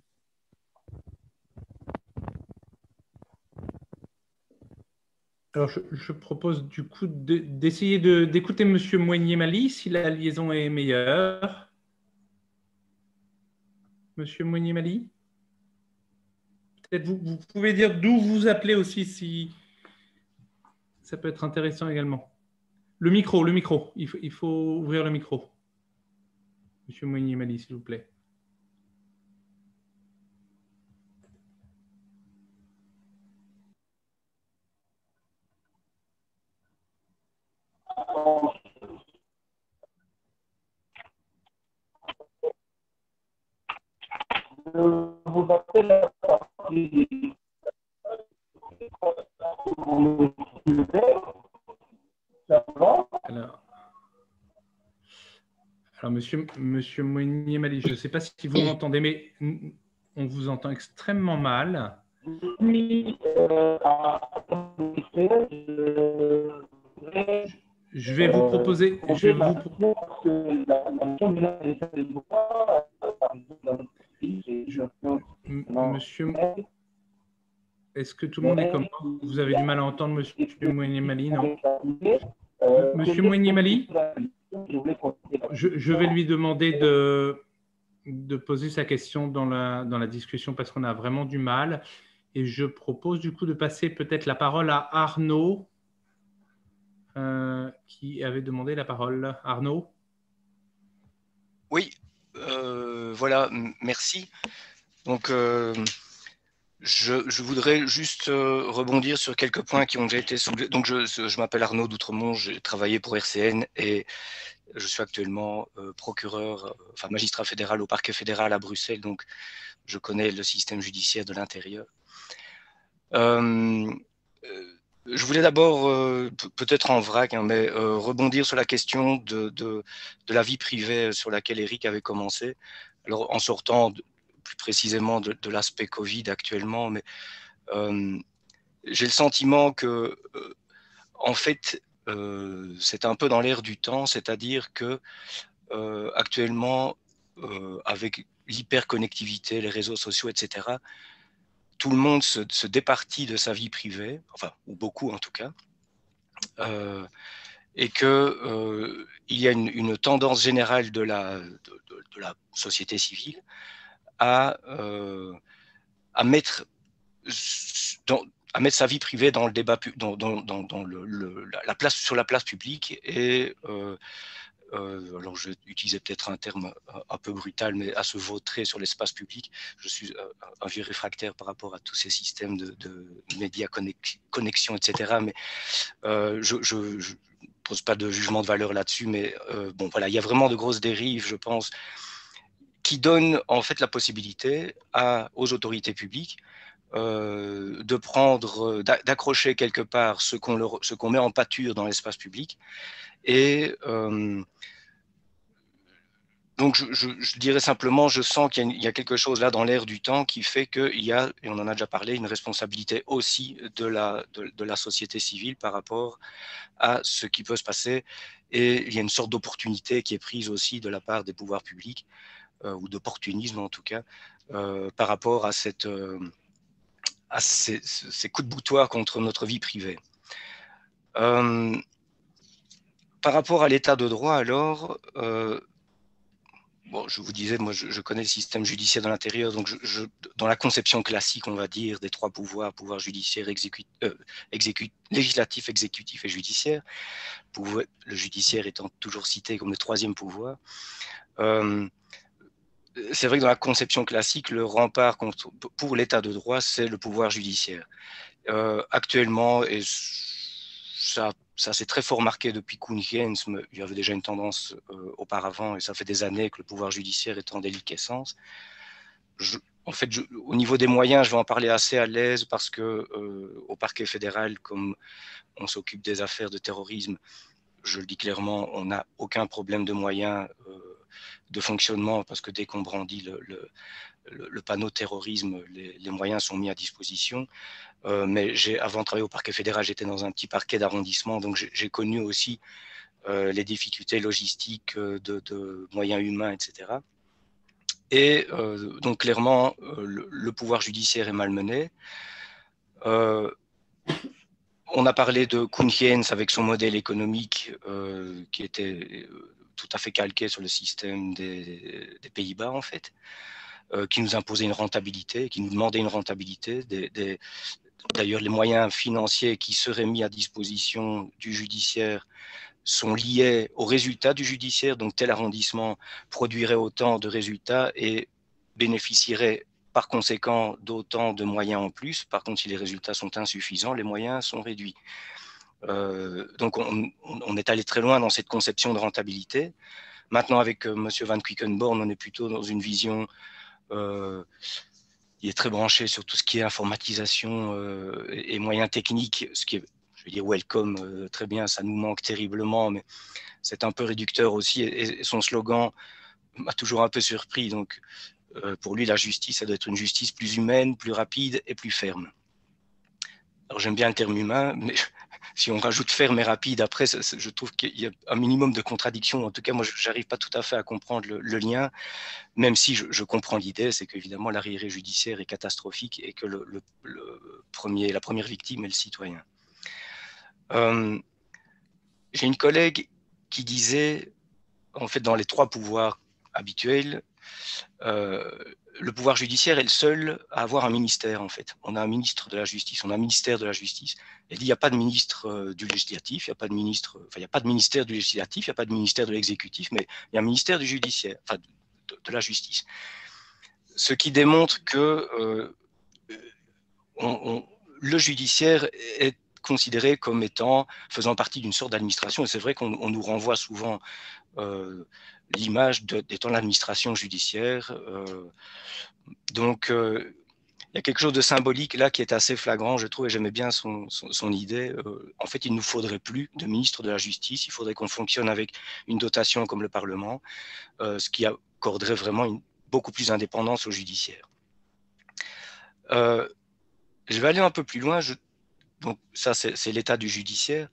Alors, je propose du coup d'essayer d'écouter M. Moigné-Mali si la liaison est meilleure. M. Moigné-Mali, peut-être vous pouvez dire d'où vous appelez aussi, si ça peut être intéressant également. Le micro. Il faut ouvrir le micro. M. Moigné-Mali, s'il vous plaît. Vous appelez la partie alors monsieur Moigné-Mali, je ne sais pas si vous m'entendez, mais on vous entend extrêmement mal. Je vais vous proposer. Monsieur, est-ce que tout le monde est comme moi? Vous avez du mal à entendre monsieur Moigné-Mali, non? Monsieur Moigné-Mali, je vais lui demander de poser sa question dans la discussion parce qu'on a vraiment du mal. Et je propose du coup de passer peut-être la parole à Arnaud, qui avait demandé la parole. Arnaud? Oui, voilà, merci. Donc, je voudrais juste rebondir sur quelques points qui ont déjà été soulevés. Donc, je m'appelle Arnaud d'Outremont, j'ai travaillé pour RCN et je suis actuellement procureur, enfin magistrat fédéral au parquet fédéral à Bruxelles, donc je connais le système judiciaire de l'intérieur. Je voulais d'abord, peut-être en vrac, hein, mais rebondir sur la question de la vie privée sur laquelle Eric avait commencé. Alors, en sortant plus précisément de l'aspect Covid actuellement, mais j'ai le sentiment que, en fait, c'est un peu dans l'air du temps, c'est-à-dire que actuellement, avec l'hyperconnectivité, les réseaux sociaux, etc., tout le monde se départit de sa vie privée, enfin, ou beaucoup en tout cas, et qu'il y a une tendance générale de la société civile à mettre sa vie privée dans le débat, sur la place publique et alors je vais utiliser peut-être un terme un peu brutal, mais à se vautrer sur l'espace public. Je suis un vieux réfractaire par rapport à tous ces systèmes de médias connexion, etc. Mais je ne pose pas de jugement de valeur là-dessus, mais bon, voilà, il y a vraiment de grosses dérives, je pense, qui donnent en fait la possibilité aux autorités publiques de prendre, d'accrocher quelque part ce qu'on met en pâture dans l'espace public. Et donc, je dirais simplement, je sens qu'il y a quelque chose là dans l'air du temps qui fait qu'il y a, et on en a déjà parlé, une responsabilité aussi de la société civile par rapport à ce qui peut se passer. Et il y a une sorte d'opportunité qui est prise aussi de la part des pouvoirs publics, ou d'opportunisme en tout cas, par rapport à ces coups de boutoir contre notre vie privée. Par rapport à l'état de droit, alors, bon, je vous disais, moi, je connais le système judiciaire de l'intérieur, donc dans la conception classique, on va dire, des trois pouvoirs, pouvoir judiciaire, législatif, exécutif et judiciaire, le judiciaire étant toujours cité comme le troisième pouvoir. C'est vrai que dans la conception classique, le rempart pour l'état de droit, c'est le pouvoir judiciaire. Actuellement, et ça c'est très fort marqué depuis Kuhn-Jens, mais il y avait déjà une tendance auparavant, et ça fait des années que le pouvoir judiciaire est en déliquescence. En fait, au niveau des moyens, je vais en parler assez à l'aise parce que au parquet fédéral, comme on s'occupe des affaires de terrorisme, je le dis clairement, on n'a aucun problème de moyens de fonctionnement, parce que dès qu'on brandit le panneau terrorisme, les moyens sont mis à disposition. Mais avant de travailler au parquet fédéral, j'étais dans un petit parquet d'arrondissement, donc j'ai connu aussi les difficultés logistiques de moyens humains, etc. Et donc clairement, le pouvoir judiciaire est malmené. On a parlé de Kuhn-Jens avec son modèle économique qui était tout à fait calqué sur le système des Pays-Bas, en fait, qui nous imposait une rentabilité, qui nous demandait une rentabilité. D'ailleurs, les moyens financiers qui seraient mis à disposition du judiciaire sont liés aux résultats du judiciaire. Donc, tel arrondissement produirait autant de résultats et bénéficierait par conséquent d'autant de moyens en plus. Par contre, si les résultats sont insuffisants, les moyens sont réduits. Donc, on est allé très loin dans cette conception de rentabilité. Maintenant, avec M. Van Quickenborne, on est plutôt dans une vision qui est très branchée sur tout ce qui est informatisation et moyens techniques, ce qui est, je veux dire, welcome, très bien, ça nous manque terriblement, mais c'est un peu réducteur aussi. Et son slogan m'a toujours un peu surpris. Donc, pour lui, la justice, ça doit être une justice plus humaine, plus rapide et plus ferme. Alors, j'aime bien le terme humain, mais si on rajoute ferme et rapide, après, je trouve qu'il y a un minimum de contradiction. En tout cas, moi, je n'arrive pas tout à fait à comprendre le lien, même si je comprends l'idée, c'est qu'évidemment, l'arriéré judiciaire est catastrophique et que la première victime est le citoyen. J'ai une collègue qui disait, en fait, dans les trois pouvoirs habituels, le pouvoir judiciaire est le seul à avoir un ministère, en fait. On a un ministre de la justice, on a un ministère de la justice. Elle dit, il n'y a pas de ministre du législatif, il n'y a pas de ministre, enfin, il n'y a pas de ministère du législatif, il n'y a pas de ministère de l'exécutif, mais il y a un ministère du judiciaire, enfin, de la justice. Ce qui démontre que le judiciaire est considéré comme faisant partie d'une sorte d'administration. Et c'est vrai qu'on nous renvoie souvent l'image d'étant l'administration judiciaire. Donc, il y a quelque chose de symbolique là qui est assez flagrant, je trouve, et j'aimais bien son idée. En fait, il ne nous faudrait plus de ministre de la Justice, il faudrait qu'on fonctionne avec une dotation comme le Parlement, ce qui accorderait vraiment beaucoup plus d'indépendance au judiciaire. Je vais aller un peu plus loin. Donc ça, c'est l'état du judiciaire.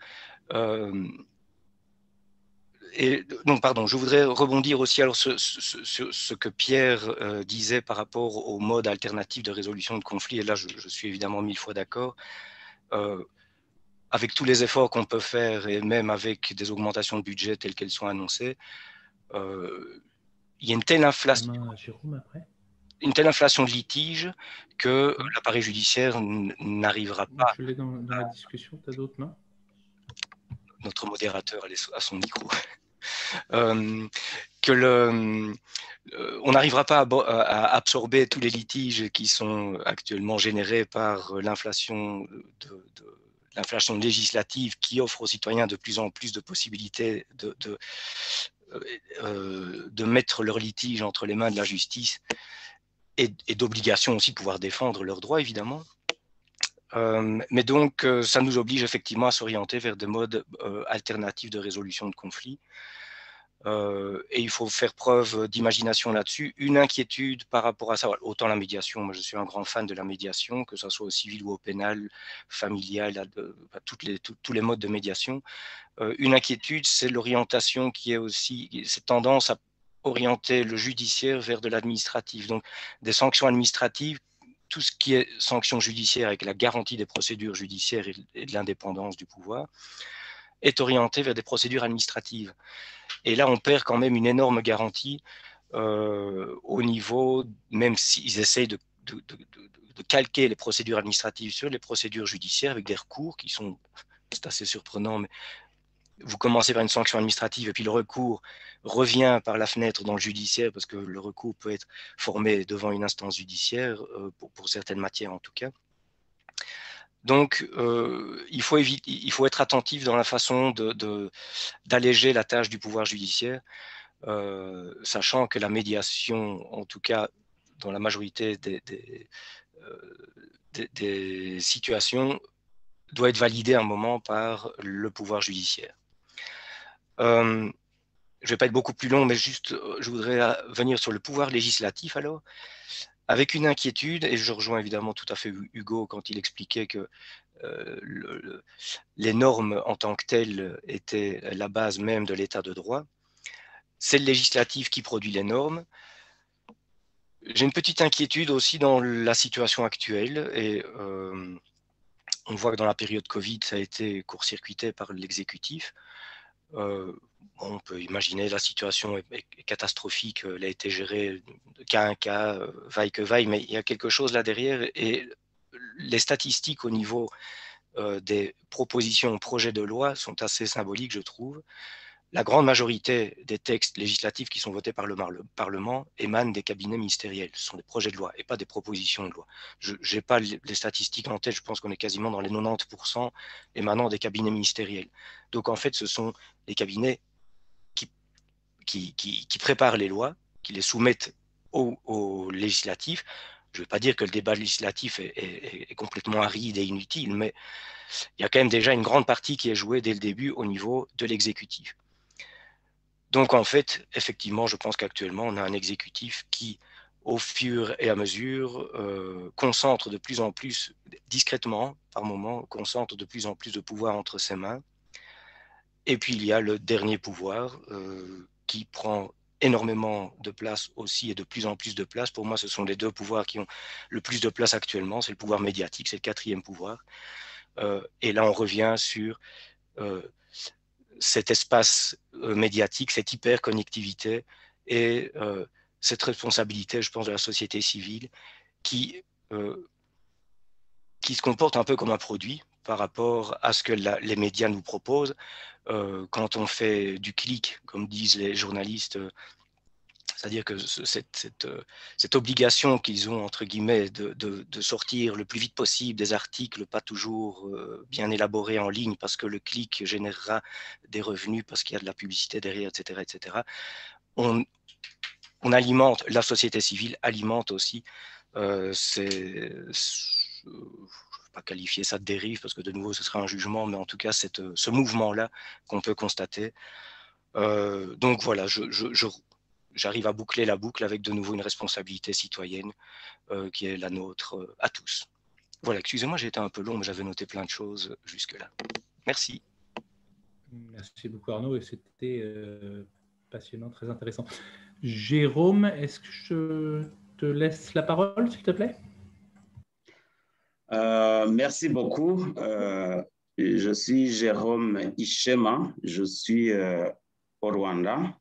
Je voudrais rebondir aussi sur ce que Pierre disait par rapport au mode alternatif de résolution de conflits. Et là, je suis évidemment 1000 fois d'accord. Avec tous les efforts qu'on peut faire, et même avec des augmentations de budget telles qu'elles sont annoncées, il y a une telle inflation. Jérôme, après. Une telle inflation de litiges que l'appareil judiciaire n'arriera pas. Je l'ai dans la discussion, tu as d'autres, non? Notre modérateur à son micro. On n'arrivera pas à absorber tous les litiges qui sont actuellement générés par l'inflation législative qui offre aux citoyens de plus en plus de possibilités de mettre leurs litiges entre les mains de la justice et d'obligation aussi de pouvoir défendre leurs droits, évidemment. Mais donc, ça nous oblige effectivement à s'orienter vers des modes alternatifs de résolution de conflits. Et il faut faire preuve d'imagination là-dessus. Une inquiétude par rapport à ça, autant la médiation, moi je suis un grand fan de la médiation, que ce soit au civil ou au pénal, familial, tous les modes de médiation. Une inquiétude, c'est l'orientation qui est aussi, cette tendance à orienter le judiciaire vers de l'administratif. Donc, des sanctions administratives, tout ce qui est sanctions judiciaires avec la garantie des procédures judiciaires et de l'indépendance du pouvoir, est orienté vers des procédures administratives. Et là, on perd quand même une énorme garantie au niveau, même s'ils essayent de calquer les procédures administratives sur les procédures judiciaires avec des recours qui sont, c'est assez surprenant, mais vous commencez par une sanction administrative et puis le recours revient par la fenêtre dans le judiciaire parce que le recours peut être formé devant une instance judiciaire, pour certaines matières en tout cas. Donc, il faut être attentif dans la façon d'alléger la tâche du pouvoir judiciaire, sachant que la médiation, en tout cas dans la majorité des situations, doit être validée à un moment par le pouvoir judiciaire. Je ne vais pas être beaucoup plus long, mais juste, je voudrais venir sur le pouvoir législatif alors, avec une inquiétude, et je rejoins évidemment tout à fait Hugo quand il expliquait que les normes en tant que telles étaient la base même de l'état de droit. C'est le législatif qui produit les normes. J'ai une petite inquiétude aussi dans la situation actuelle, et on voit que dans la période Covid, ça a été court-circuité par l'exécutif. On peut imaginer la situation est catastrophique, elle a été gérée de cas en cas, vaille que vaille, mais il y a quelque chose là derrière, et les statistiques au niveau des propositions, projets de loi sont assez symboliques, je trouve. La grande majorité des textes législatifs qui sont votés par le Parlement émanent des cabinets ministériels. Ce sont des projets de loi et pas des propositions de loi. Je n'ai pas les statistiques en tête, je pense qu'on est quasiment dans les 90% émanant des cabinets ministériels. Donc en fait, ce sont les cabinets qui préparent les lois, qui les soumettent au législatif. Je ne veux pas dire que le débat législatif est complètement aride et inutile, mais il y a quand même déjà une grande partie qui est jouée dès le début au niveau de l'exécutif. Donc en fait, effectivement, je pense qu'actuellement, on a un exécutif qui, au fur et à mesure, concentre de plus en plus, discrètement, par moment, concentre de plus en plus de pouvoir entre ses mains. Et puis il y a le dernier pouvoir qui prend énormément de place aussi, et de plus en plus de place. Pour moi, ce sont les deux pouvoirs qui ont le plus de place actuellement. C'est le pouvoir médiatique, c'est le quatrième pouvoir. Et là, on revient sur cet espace médiatique, cette hyperconnectivité et cette responsabilité, je pense, de la société civile qui se comporte un peu comme un produit par rapport à ce que les médias nous proposent. Quand on fait du clic, comme disent les journalistes, c'est-à-dire que cette obligation qu'ils ont, entre guillemets, de sortir le plus vite possible des articles pas toujours bien élaborés en ligne parce que le clic générera des revenus, parce qu'il y a de la publicité derrière, etc., etc. On alimente, la société civile alimente aussi je ne vais pas qualifier ça de dérive parce que de nouveau ce sera un jugement, mais en tout cas ce mouvement-là qu'on peut constater. Donc voilà, j'arrive à boucler la boucle avec de nouveau une responsabilité citoyenne qui est la nôtre à tous. Voilà, excusez-moi, j'ai été un peu long, mais j'avais noté plein de choses jusque-là. Merci. Merci beaucoup Arnaud, et c'était passionnant, très intéressant. Jérôme, est-ce que je te laisse la parole, s'il te plaît? Merci beaucoup. Je suis Jérôme Ishema, je suis au Rwanda,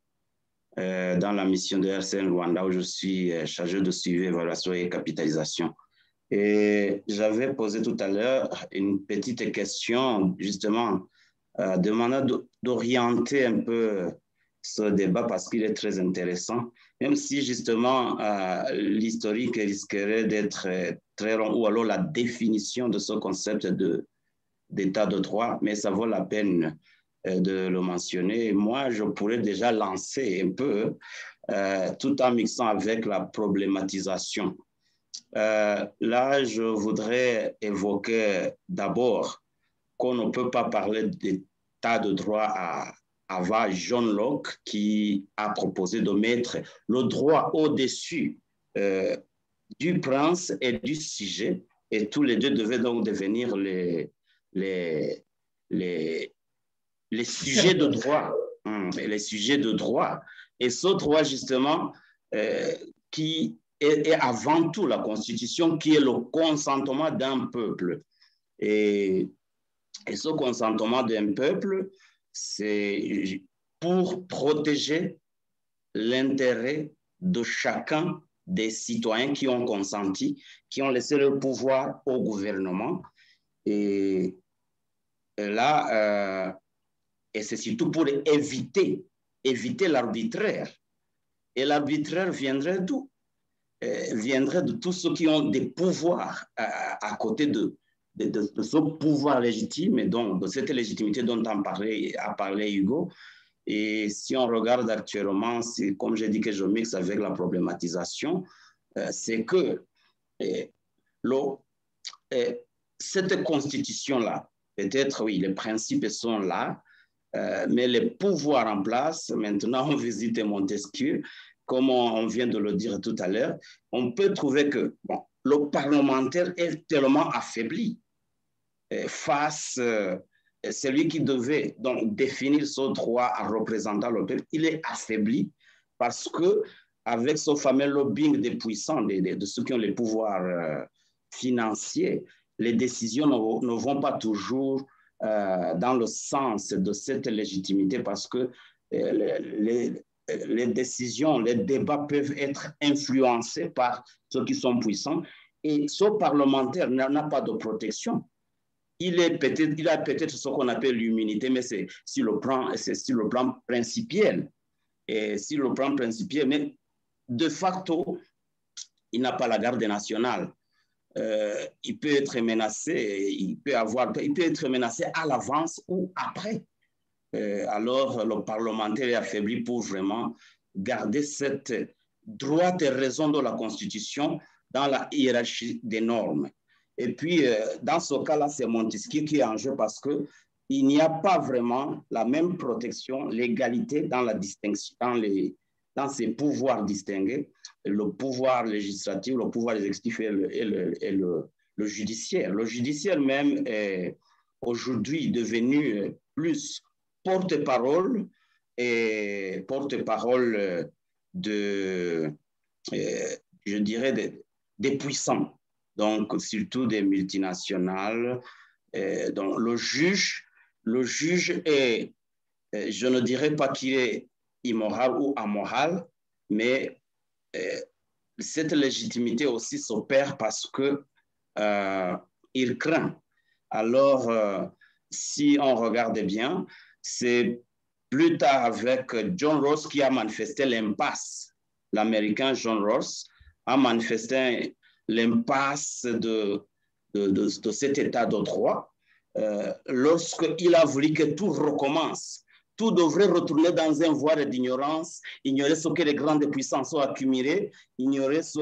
dans la mission de RCN Rwanda, où je suis chargé de suivi, évaluation et capitalisation. Et j'avais posé tout à l'heure une petite question, justement, demandant d'orienter un peu ce débat parce qu'il est très intéressant, même si justement l'historique risquerait d'être très long, ou alors la définition de ce concept d'état de droit, mais ça vaut la peine de le mentionner. Moi, je pourrais déjà lancer un peu, tout en mixant avec la problématisation. Là, je voudrais évoquer d'abord qu'on ne peut pas parler d'état de droit avant John Locke, qui a proposé de mettre le droit au-dessus du prince et du sujet, et tous les deux devaient donc devenir les sujets de droit. Les sujets de droit. Et ce droit, justement, qui est avant tout la Constitution, qui est le consentement d'un peuple. Et ce consentement d'un peuple, c'est pour protéger l'intérêt de chacun des citoyens qui ont consenti, qui ont laissé leur pouvoir au gouvernement. Et là, et c'est surtout pour éviter l'arbitraire. Et l'arbitraire viendrait d'où? Viendrait de tous ceux qui ont des pouvoirs à côté de ce pouvoir légitime, et donc de cette légitimité dont a parlé Hugo. Et si on regarde actuellement, c'est comme j'ai dit que je mixe avec la problématisation, c'est que cette constitution-là, peut-être, oui, les principes sont là, mais les pouvoirs en place, maintenant on visite Montesquieu, comme on vient de le dire tout à l'heure, on peut trouver que bon, le parlementaire est tellement affaibli face à celui qui devait donc définir son droit à représenter le peuple. Il est affaibli parce que avec ce fameux lobbying des puissants, de ceux qui ont les pouvoirs financiers, les décisions ne vont pas toujours dans le sens de cette légitimité parce que les décisions, les débats peuvent être influencés par ceux qui sont puissants et ce parlementaire n'a pas de protection. Il a peut-être ce qu'on appelle l'immunité, mais c'est sur le plan principiel. Et sur le plan principiel, mais de facto, il n'a pas la garde nationale. Il peut être menacé, il peut être menacé à l'avance ou après. Alors, le parlementaire est affaibli pour vraiment garder cette droite et raison de la Constitution dans la hiérarchie des normes. Et puis, dans ce cas-là, c'est Montesquieu qui est en jeu parce qu'il n'y a pas vraiment la même protection, l'égalité dans la distinction, dans ces pouvoirs distingués, le pouvoir législatif, le pouvoir exécutif et le judiciaire. Le judiciaire même est aujourd'hui devenu plus porte-parole je dirais, des puissants, donc surtout des multinationales. Donc le juge est, je ne dirais pas qu'il est immoral ou amoral, mais cette légitimité aussi s'opère parce qu'il craint. Alors, si on regarde bien, c'est plus tard avec John Rawls qui a manifesté l'impasse. L'Américain John Rawls a manifesté l'impasse de cet état de droit lorsqu'il a voulu que tout recommence. Tout devrait retourner dans un voie d'ignorance, ignorer ce que les grandes puissances ont accumulé, ignorer ce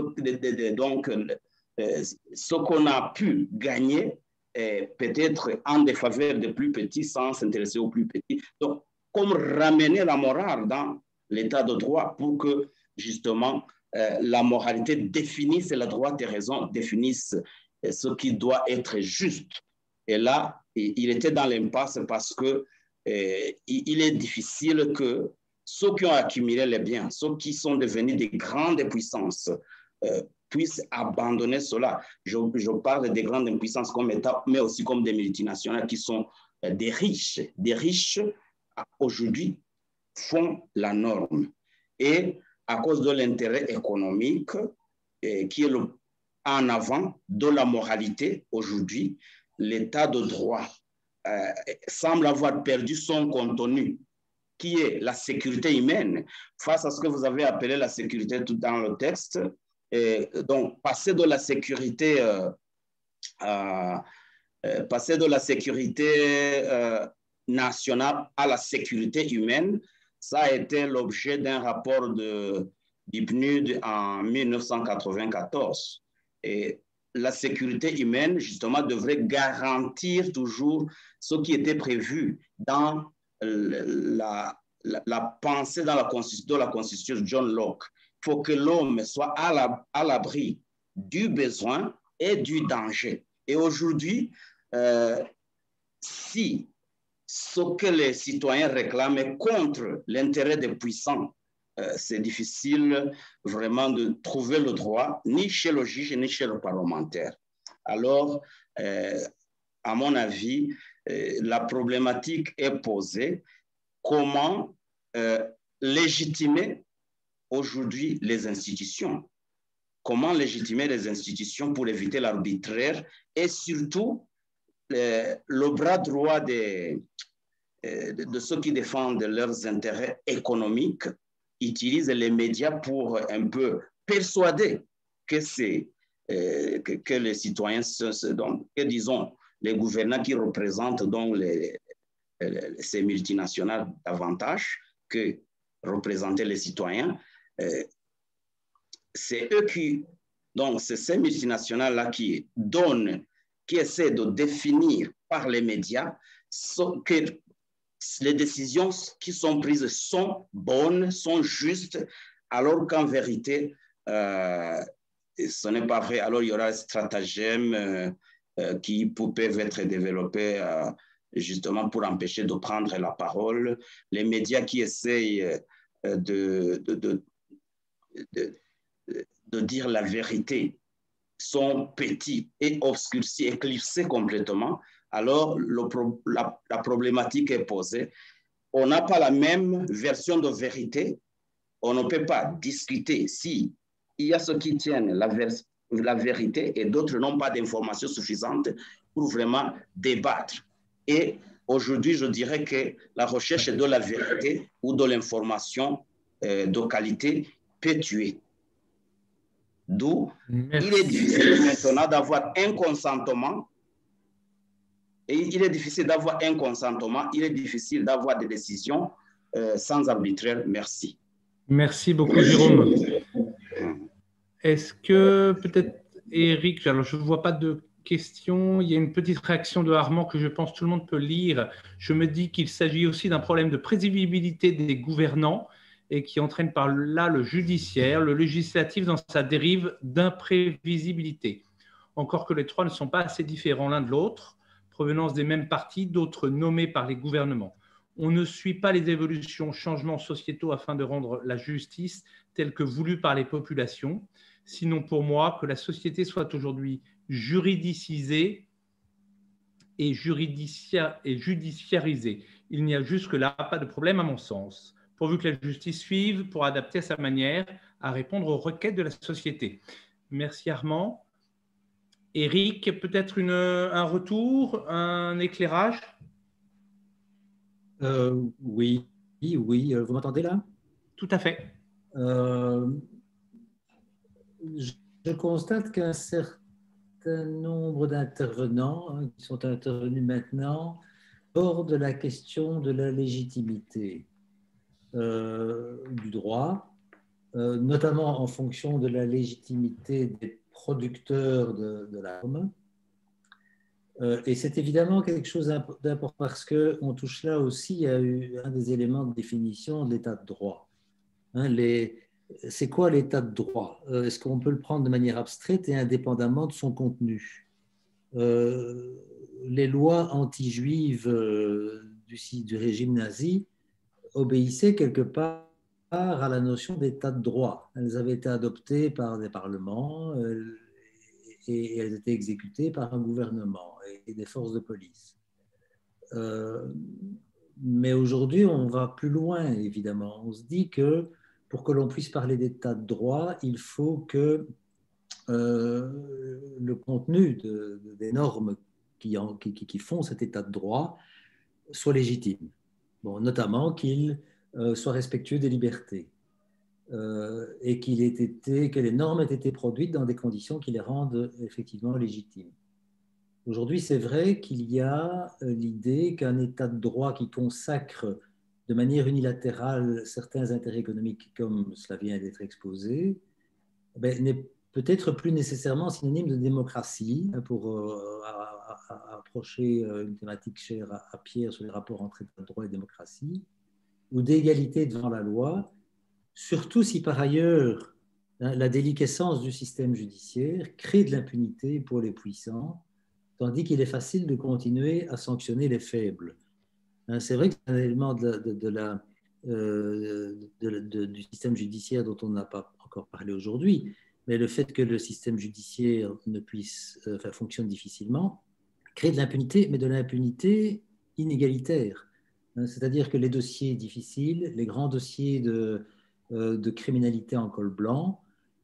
qu'on a pu gagner, peut-être en défaveur des plus petits sans s'intéresser aux plus petits. Donc, comme ramener la morale dans l'état de droit pour que, justement, la moralité définisse, la droite et raison définissent ce qui doit être juste. Et là, il était dans l'impasse parce que il est difficile que ceux qui ont accumulé les biens, ceux qui sont devenus des grandes puissances, puissent abandonner cela. Je parle des grandes puissances comme État, mais aussi comme des multinationales qui sont des riches. Des riches, aujourd'hui, font la norme. Et à cause de l'intérêt économique qui est en avant de la moralité aujourd'hui, l'état de droit semble avoir perdu son contenu, qui est la sécurité humaine, face à ce que vous avez appelé la sécurité tout dans le texte. Et donc, passer de la sécurité nationale à la sécurité humaine, ça a été l'objet d'un rapport du PNUD en 1994. Et la sécurité humaine, justement, devrait garantir toujours ce qui était prévu dans la pensée dans de la Constitution de John Locke. Il faut que l'homme soit à l'abri du besoin et du danger. Et aujourd'hui, si ce que les citoyens réclament est contre l'intérêt des puissants, c'est difficile vraiment de trouver le droit, ni chez le juge, ni chez le parlementaire. Alors, à mon avis, la problématique est posée. Comment légitimer aujourd'hui les institutions. Comment légitimer les institutions pour éviter l'arbitraire et surtout le bras droit de ceux qui défendent leurs intérêts économiques utilisent les médias pour un peu persuader que les citoyens, que disons, les gouvernants qui représentent donc ces multinationales davantage que représenter les citoyens, c'est eux qui, donc c'est ces multinationales-là qui essaient de définir par les médias que les décisions qui sont prises sont bonnes, sont justes, alors qu'en vérité, ce n'est pas vrai. Alors, il y aura des stratagèmes qui peuvent être développés justement pour empêcher de prendre la parole. Les médias qui essayent de dire la vérité sont petits et obscurcis, éclipsés complètement. Alors, la problématique est posée. On n'a pas la même version de vérité. On ne peut pas discuter si il y a ceux qui tiennent la vérité et d'autres n'ont pas d'informations suffisantes pour vraiment débattre. Et aujourd'hui, je dirais que la recherche de la vérité ou de l'information de qualité peut tuer. D'où il est difficile maintenant d'avoir un consentement. Et il est difficile d'avoir un consentement, il est difficile d'avoir des décisions sans arbitraire. Merci. Merci beaucoup, Jérôme. Est-ce que peut-être, Eric, alors je ne vois pas de questions, il y a une petite réaction de Armand que je pense tout le monde peut lire. Je me dis qu'il s'agit aussi d'un problème de prévisibilité des gouvernants et qui entraîne par là le judiciaire, le législatif dans sa dérive d'imprévisibilité. Encore que les trois ne sont pas assez différents l'un de l'autre, provenance des mêmes partis, d'autres nommés par les gouvernements. On ne suit pas les évolutions, changements sociétaux afin de rendre la justice telle que voulue par les populations. Sinon, pour moi, que la société soit aujourd'hui juridicisée et judiciarisée. Il n'y a jusque-là pas de problème à mon sens, pourvu que la justice suive pour adapter à sa manière à répondre aux requêtes de la société. Merci Armand. Eric, peut-être un retour, un éclairage? Oui, vous m'entendez là? Tout à fait. Je constate qu'un certain nombre d'intervenants qui sont intervenus maintenant abordent la question de la légitimité du droit, notamment en fonction de la légitimité des producteurs de l'arme. Et c'est évidemment quelque chose d'important parce qu'on touche là aussi à un des éléments de définition de l'état de droit. C'est quoi l'état de droit? Est-ce qu'on peut le prendre de manière abstraite et indépendamment de son contenu? Les lois anti-juives du régime nazi obéissaient quelque part à la notion d'état de droit. Elles avaient été adoptées par des parlements et elles étaient exécutées par un gouvernement et des forces de police. Mais aujourd'hui, on va plus loin, évidemment. On se dit que pour que l'on puisse parler d'état de droit, il faut que le contenu des normes qui font cet état de droit soit légitime. Bon, notamment qu'il soit respectueux des libertés et que les normes aient été produites dans des conditions qui les rendent effectivement légitimes. Aujourd'hui, c'est vrai qu'il y a l'idée qu'un état de droit qui consacre de manière unilatérale certains intérêts économiques, comme cela vient d'être exposé, n'est peut-être plus nécessairement synonyme de démocratie, pour approcher une thématique chère à Pierre sur les rapports entre état de droit et démocratie, ou d'égalité devant la loi, surtout si par ailleurs la déliquescence du système judiciaire crée de l'impunité pour les puissants, tandis qu'il est facile de continuer à sanctionner les faibles. C'est vrai que c'est un élément du système judiciaire dont on n'a pas encore parlé aujourd'hui, mais le fait que le système judiciaire fonctionne difficilement crée de l'impunité, mais de l'impunité inégalitaire. C'est-à-dire que les dossiers difficiles, les grands dossiers de criminalité en col blanc,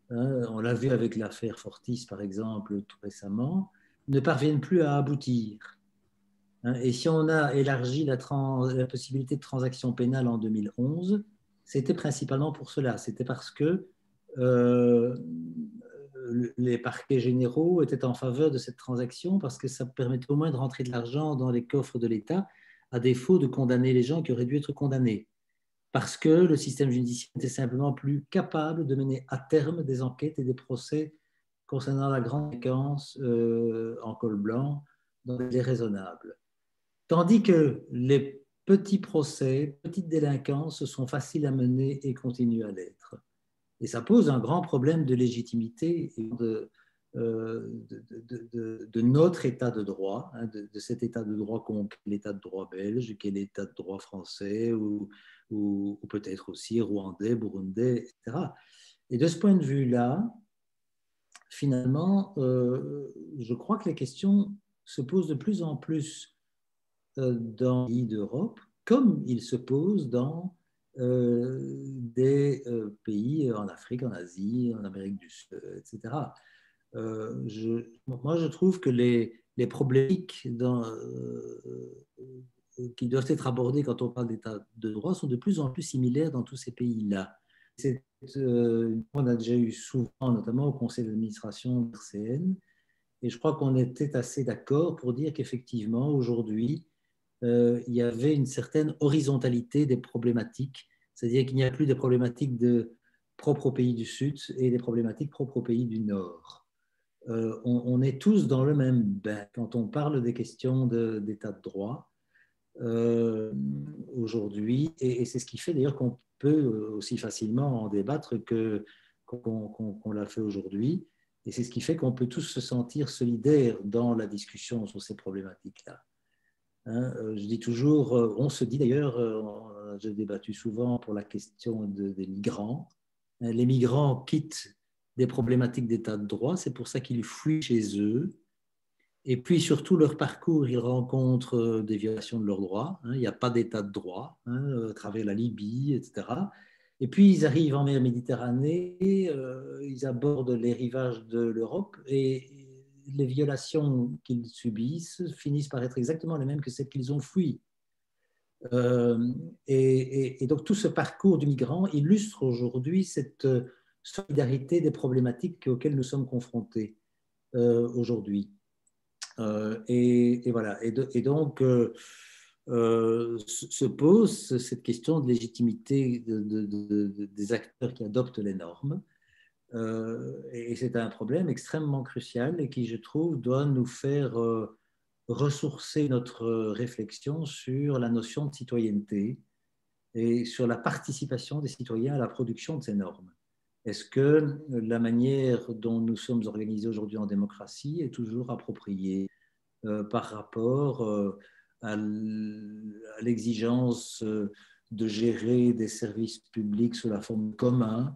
on l'a vu avec l'affaire Fortis par exemple tout récemment, ne parviennent plus à aboutir. Et si on a élargi la possibilité de transaction pénale en 2011, c'était principalement pour cela. C'était parce que les parquets généraux étaient en faveur de cette transaction parce que ça permettait au moins de rentrer de l'argent dans les coffres de l'État, à défaut de condamner les gens qui auraient dû être condamnés. Parce que le système judiciaire était simplement plus capable de mener à terme des enquêtes et des procès concernant la grande délinquance en col blanc dans des délais raisonnables. Tandis que les petits procès, petites délinquances sont faciles à mener et continuent à l'être. Et ça pose un grand problème de légitimité et de notre état de droit, de cet état de droit qu'est l'état de droit belge, qui est l'état de droit français ou peut-être aussi rwandais, burundais, etc. Et de ce point de vue-là, finalement, je crois que les questions se posent de plus en plus dans les pays d'Europe, comme ils se posent dans des pays en Afrique, en Asie, en Amérique du Sud, etc. Moi, je trouve que les problématiques qui doivent être abordées quand on parle d'état de droit sont de plus en plus similaires dans tous ces pays-là. On a déjà eu souvent, notamment au conseil d'administration de RCN, et je crois qu'on était assez d'accord pour dire qu'effectivement, aujourd'hui, il y avait une certaine horizontalité des problématiques, c'est-à-dire qu'il n'y a plus des problématiques propres aux pays du Sud et des problématiques propres aux pays du Nord. On est tous dans le même bain quand on parle des questions d'état de droit aujourd'hui, et c'est ce qui fait d'ailleurs qu'on peut aussi facilement en débattre qu'on l'a fait aujourd'hui, et c'est ce qui fait qu'on peut tous se sentir solidaires dans la discussion sur ces problématiques-là. Je dis toujours, on se dit d'ailleurs, j'ai débattu souvent pour la question des migrants. Les migrants quittent des problématiques d'état de droit, c'est pour ça qu'ils fuient chez eux. Et puis surtout, leur parcours, ils rencontrent des violations de leurs droits. Il n'y a pas d'état de droit à travers la Libye, etc. Et puis ils arrivent en mer Méditerranée, ils abordent les rivages de l'Europe et les violations qu'ils subissent finissent par être exactement les mêmes que celles qu'ils ont fuies. Et donc tout ce parcours du migrant illustre aujourd'hui cette solidarité des problématiques auxquelles nous sommes confrontés aujourd'hui. Et voilà. Et donc se pose cette question de légitimité des acteurs qui adoptent les normes. Et c'est un problème extrêmement crucial et qui, je trouve, doit nous faire ressourcer notre réflexion sur la notion de citoyenneté et sur la participation des citoyens à la production de ces normes. Est-ce que la manière dont nous sommes organisés aujourd'hui en démocratie est toujours appropriée par rapport à l'exigence de gérer des services publics sous la forme commune,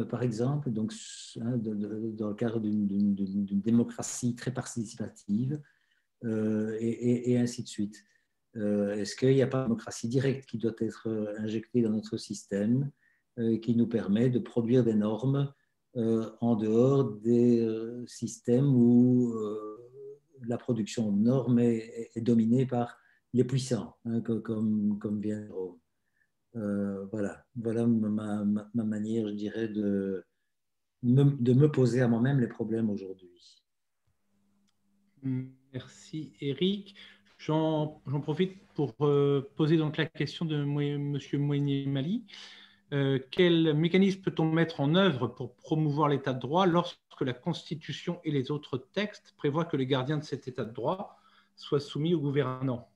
par exemple, donc, dans le cadre d'une démocratie très participative, et ainsi de suite. Est-ce qu'il n'y a pas de démocratie directe qui doit être injectée dans notre système, qui nous permet de produire des normes en dehors des systèmes où la production de normes est dominée par les puissants, comme vient Rome. Voilà ma manière, je dirais, de me poser à moi-même les problèmes aujourd'hui. Merci Eric. J'en profite pour poser donc la question de M. Moueni-Mali. Quel mécanisme peut-on mettre en œuvre pour promouvoir l'état de droit lorsque la Constitution et les autres textes prévoient que les gardiens de cet état de droit soient soumis aux gouvernants?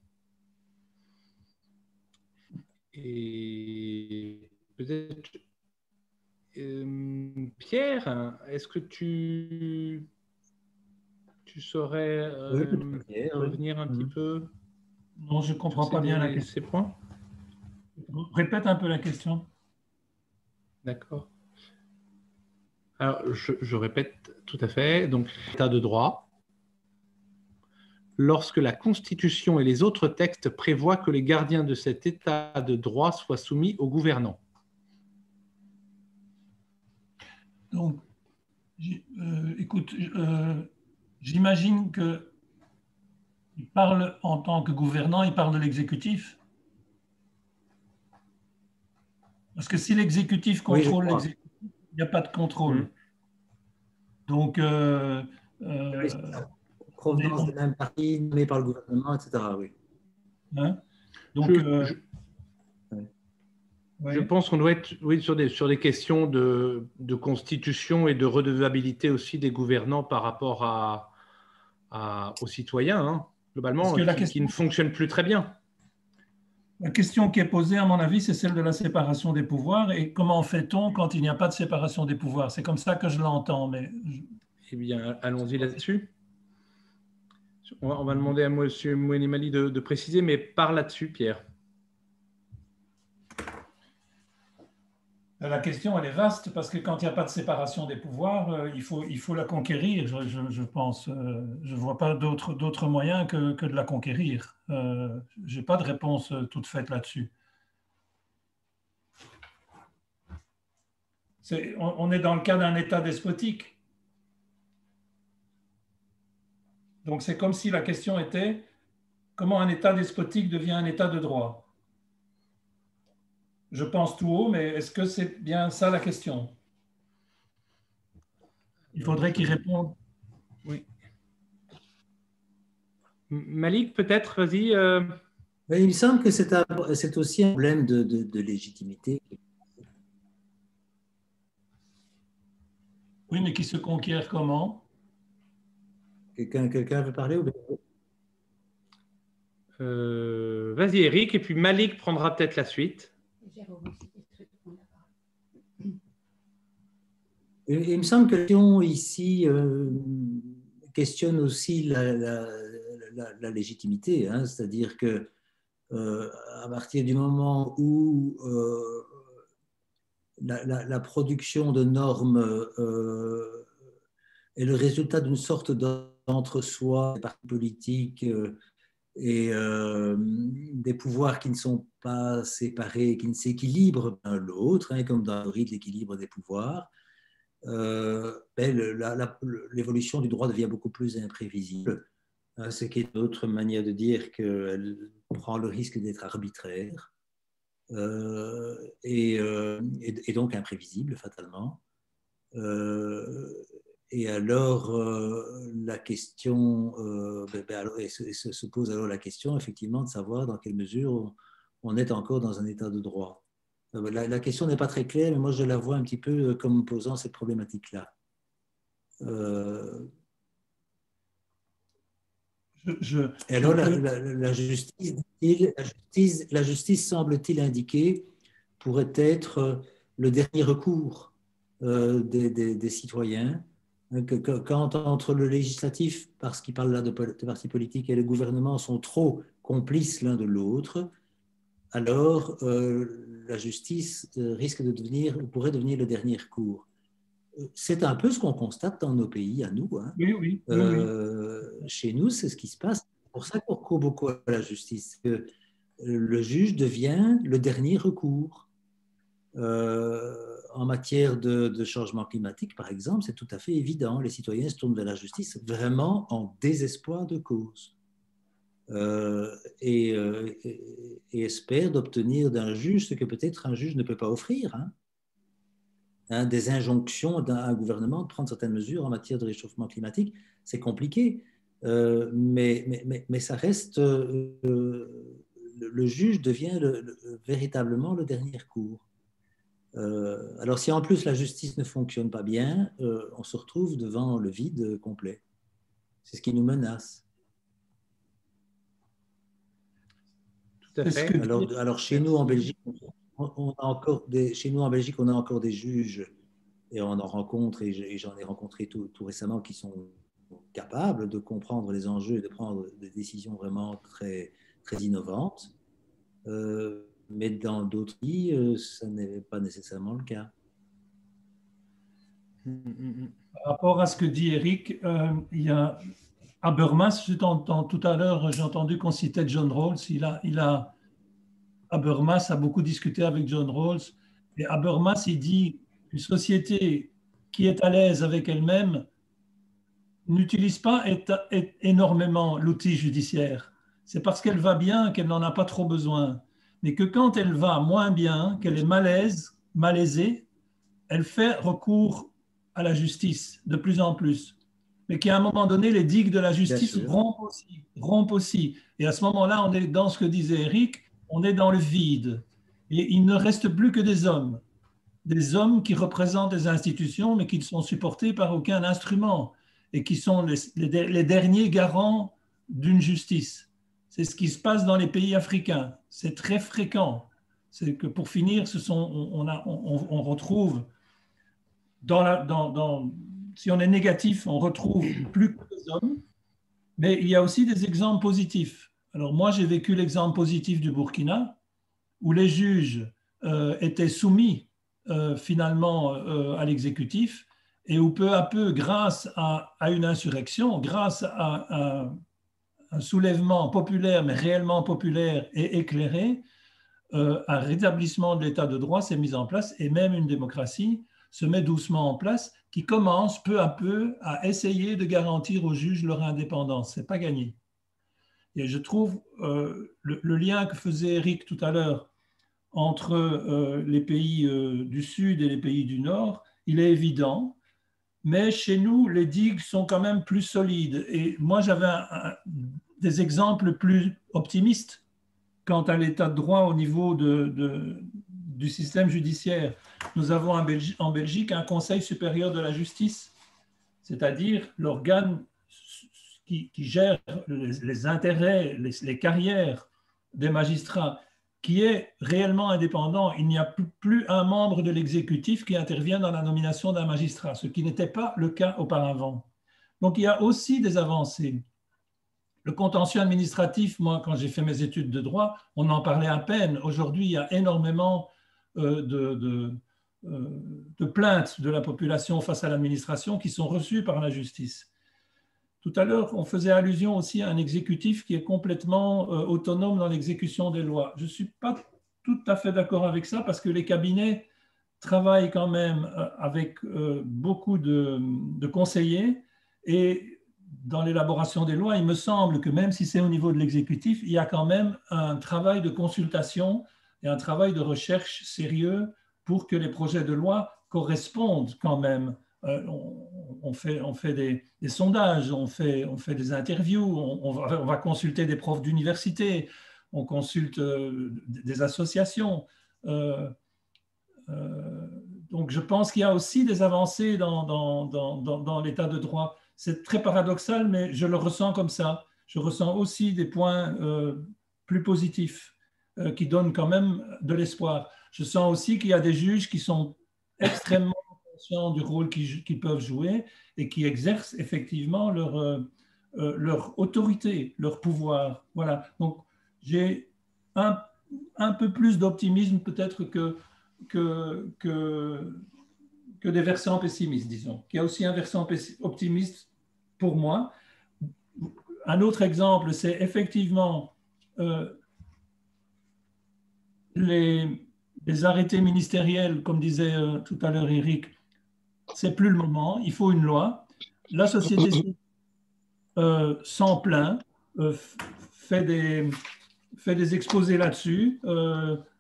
Et peut-être, Pierre, est-ce que tu saurais revenir un petit peu? Non, je ne comprends pas bien la question. Ces points. Répète un peu la question. D'accord. Alors, je répète tout à fait. Donc, l'état de droit. Lorsque la Constitution et les autres textes prévoient que les gardiens de cet état de droit soient soumis aux gouvernants. Donc, écoute, j'imagine qu'il parle en tant que gouvernant, il parle de l'exécutif. Parce que si l'exécutif contrôle l'exécutif, il n'y a pas de contrôle. Donc, provenance des mêmes partis nommés par le gouvernement, etc. Oui. Hein? Donc, je pense qu'on doit être sur des questions de constitution et de redevabilité aussi des gouvernants par rapport aux citoyens, hein, globalement, qui ne fonctionnent plus très bien. La question qui est posée, à mon avis, c'est celle de la séparation des pouvoirs. Et comment fait-on quand il n'y a pas de séparation des pouvoirs? C'est comme ça que je l'entends. Mais... Eh bien, allons-y là-dessus. On va demander à M. Mouhenimali de préciser, mais par là-dessus, Pierre. La question, elle est vaste, parce que quand il n'y a pas de séparation des pouvoirs, il faut la conquérir, je pense. Je ne vois pas d'autre moyen que de la conquérir. Je n'ai pas de réponse toute faite là-dessus. On est dans le cas d'un État despotique. Donc, c'est comme si la question était comment un État despotique devient un État de droit. Je pense tout haut, mais est-ce que c'est bien ça la question? Il faudrait qu'il réponde. Oui. Malik, peut-être, vas-y. Il me semble que c'est aussi un problème de légitimité. Oui, mais qui se conquiert comment? Quelqu'un veut parler ou... Vas-y, Eric, et puis Malik prendra peut-être la suite. Il me semble que la question ici questionne aussi la légitimité, hein, c'est-à-dire que à partir du moment où la production de normes est le résultat d'une sorte d'entre-soi des partis politiques et des pouvoirs qui ne sont pas séparés, qui ne s'équilibrent l'un l'autre, hein, comme dans le rythme de l'équilibre des pouvoirs, l'évolution du droit devient beaucoup plus imprévisible, hein, ce qui est une autre manière de dire qu'elle prend le risque d'être arbitraire et donc imprévisible fatalement. Et alors, la question, se pose alors la question, effectivement, de savoir dans quelle mesure on est encore dans un état de droit. La question n'est pas très claire, mais moi, je la vois un petit peu comme posant cette problématique-là. Et alors, la justice, semble-t-il indiquer, pourrait être le dernier recours des citoyens. Quand entre le législatif, parce qu'il parle là de partis politiques, et le gouvernement sont trop complices l'un de l'autre, alors la justice risque de devenir, ou pourrait devenir le dernier recours. C'est un peu ce qu'on constate dans nos pays à nous. Hein. Oui. Chez nous, c'est ce qui se passe. C'est pour ça qu'on recourt beaucoup à la justice, que le juge devient le dernier recours. En matière de changement climatique, par exemple, c'est tout à fait évident. Les citoyens se tournent vers la justice vraiment en désespoir de cause et espèrent d'obtenir d'un juge ce que peut-être un juge ne peut pas offrir. Hein, des injonctions d'un gouvernement de prendre certaines mesures en matière de réchauffement climatique, c'est compliqué. Mais ça reste... le juge devient véritablement le dernier recours. Alors, si en plus la justice ne fonctionne pas bien, on se retrouve devant le vide complet. C'est ce qui nous menace. Tout à fait. Alors chez nous en Belgique, on a encore des juges, et on en rencontre, et j'en ai rencontré tout récemment, qui sont capables de comprendre les enjeux et de prendre des décisions vraiment très, très innovantes. Mais dans d'autres pays, ça n'est pas nécessairement le cas. Par rapport à ce que dit Eric, il y a Habermas, tout à l'heure, j'ai entendu qu'on citait John Rawls. Habermas a beaucoup discuté avec John Rawls. Et Habermas, il dit une société qui est à l'aise avec elle-même n'utilise pas énormément l'outil judiciaire. C'est parce qu'elle va bien qu'elle n'en a pas trop besoin. Mais que quand elle va moins bien, qu'elle est malaisée, elle fait recours à la justice de plus en plus. Mais qu'à un moment donné, les digues de la justice rompent aussi. Et à ce moment-là, on est dans ce que disait Eric, on est dans le vide. Et il ne reste plus que des hommes qui représentent des institutions, mais qui ne sont supportés par aucun instrument et qui sont les derniers garants d'une justice. C'est ce qui se passe dans les pays africains. C'est très fréquent. C'est que pour finir, on retrouve, si on est négatif, on retrouve plus que des hommes, mais il y a aussi des exemples positifs. Alors moi, j'ai vécu l'exemple positif du Burkina, où les juges étaient soumis finalement à l'exécutif et où peu à peu, grâce à une insurrection, grâce à un soulèvement populaire, mais réellement populaire et éclairé, un rétablissement de l'état de droit s'est mis en place et même une démocratie se met doucement en place qui commence peu à peu à essayer de garantir aux juges leur indépendance. Ce n'est pas gagné. Et je trouve le lien que faisait Eric tout à l'heure entre les pays du Sud et les pays du Nord, il est évident, mais chez nous, les digues sont quand même plus solides. Et moi, j'avais des exemples plus optimistes quant à l'état de droit au niveau du système judiciaire. Nous avons en Belgique un Conseil supérieur de la justice, c'est-à-dire l'organe qui gère les intérêts, les carrières des magistrats, qui est réellement indépendant. Il n'y a plus un membre de l'exécutif qui intervient dans la nomination d'un magistrat, ce qui n'était pas le cas auparavant. Donc il y a aussi des avancées. Le contentieux administratif, moi, quand j'ai fait mes études de droit, on en parlait à peine. Aujourd'hui, il y a énormément de plaintes de la population face à l'administration qui sont reçues par la justice. Tout à l'heure, on faisait allusion aussi à un exécutif qui est complètement autonome dans l'exécution des lois. Je ne suis pas tout à fait d'accord avec ça parce que les cabinets travaillent quand même avec beaucoup de conseillers et dans l'élaboration des lois, il me semble que même si c'est au niveau de l'exécutif, il y a quand même un travail de consultation et un travail de recherche sérieux pour que les projets de loi correspondent quand même. On fait des sondages, on fait des interviews, on va consulter des profs d'université, on consulte des associations. Donc je pense qu'il y a aussi des avancées dans l'état de droit. C'est très paradoxal, mais je le ressens comme ça. Je ressens aussi des points plus positifs qui donnent quand même de l'espoir. Je sens aussi qu'il y a des juges qui sont extrêmement conscients du rôle qu'ils peuvent jouer et qui exercent effectivement leur autorité, leur pouvoir. Voilà. Donc j'ai un peu plus d'optimisme peut-être que des versants pessimistes, disons. Il y a aussi un versant optimiste pour moi. Un autre exemple, c'est effectivement les arrêtés ministériels, comme disait tout à l'heure Eric, c'est plus le moment, il faut une loi. La société civile s'en plaint, fait des exposés là-dessus,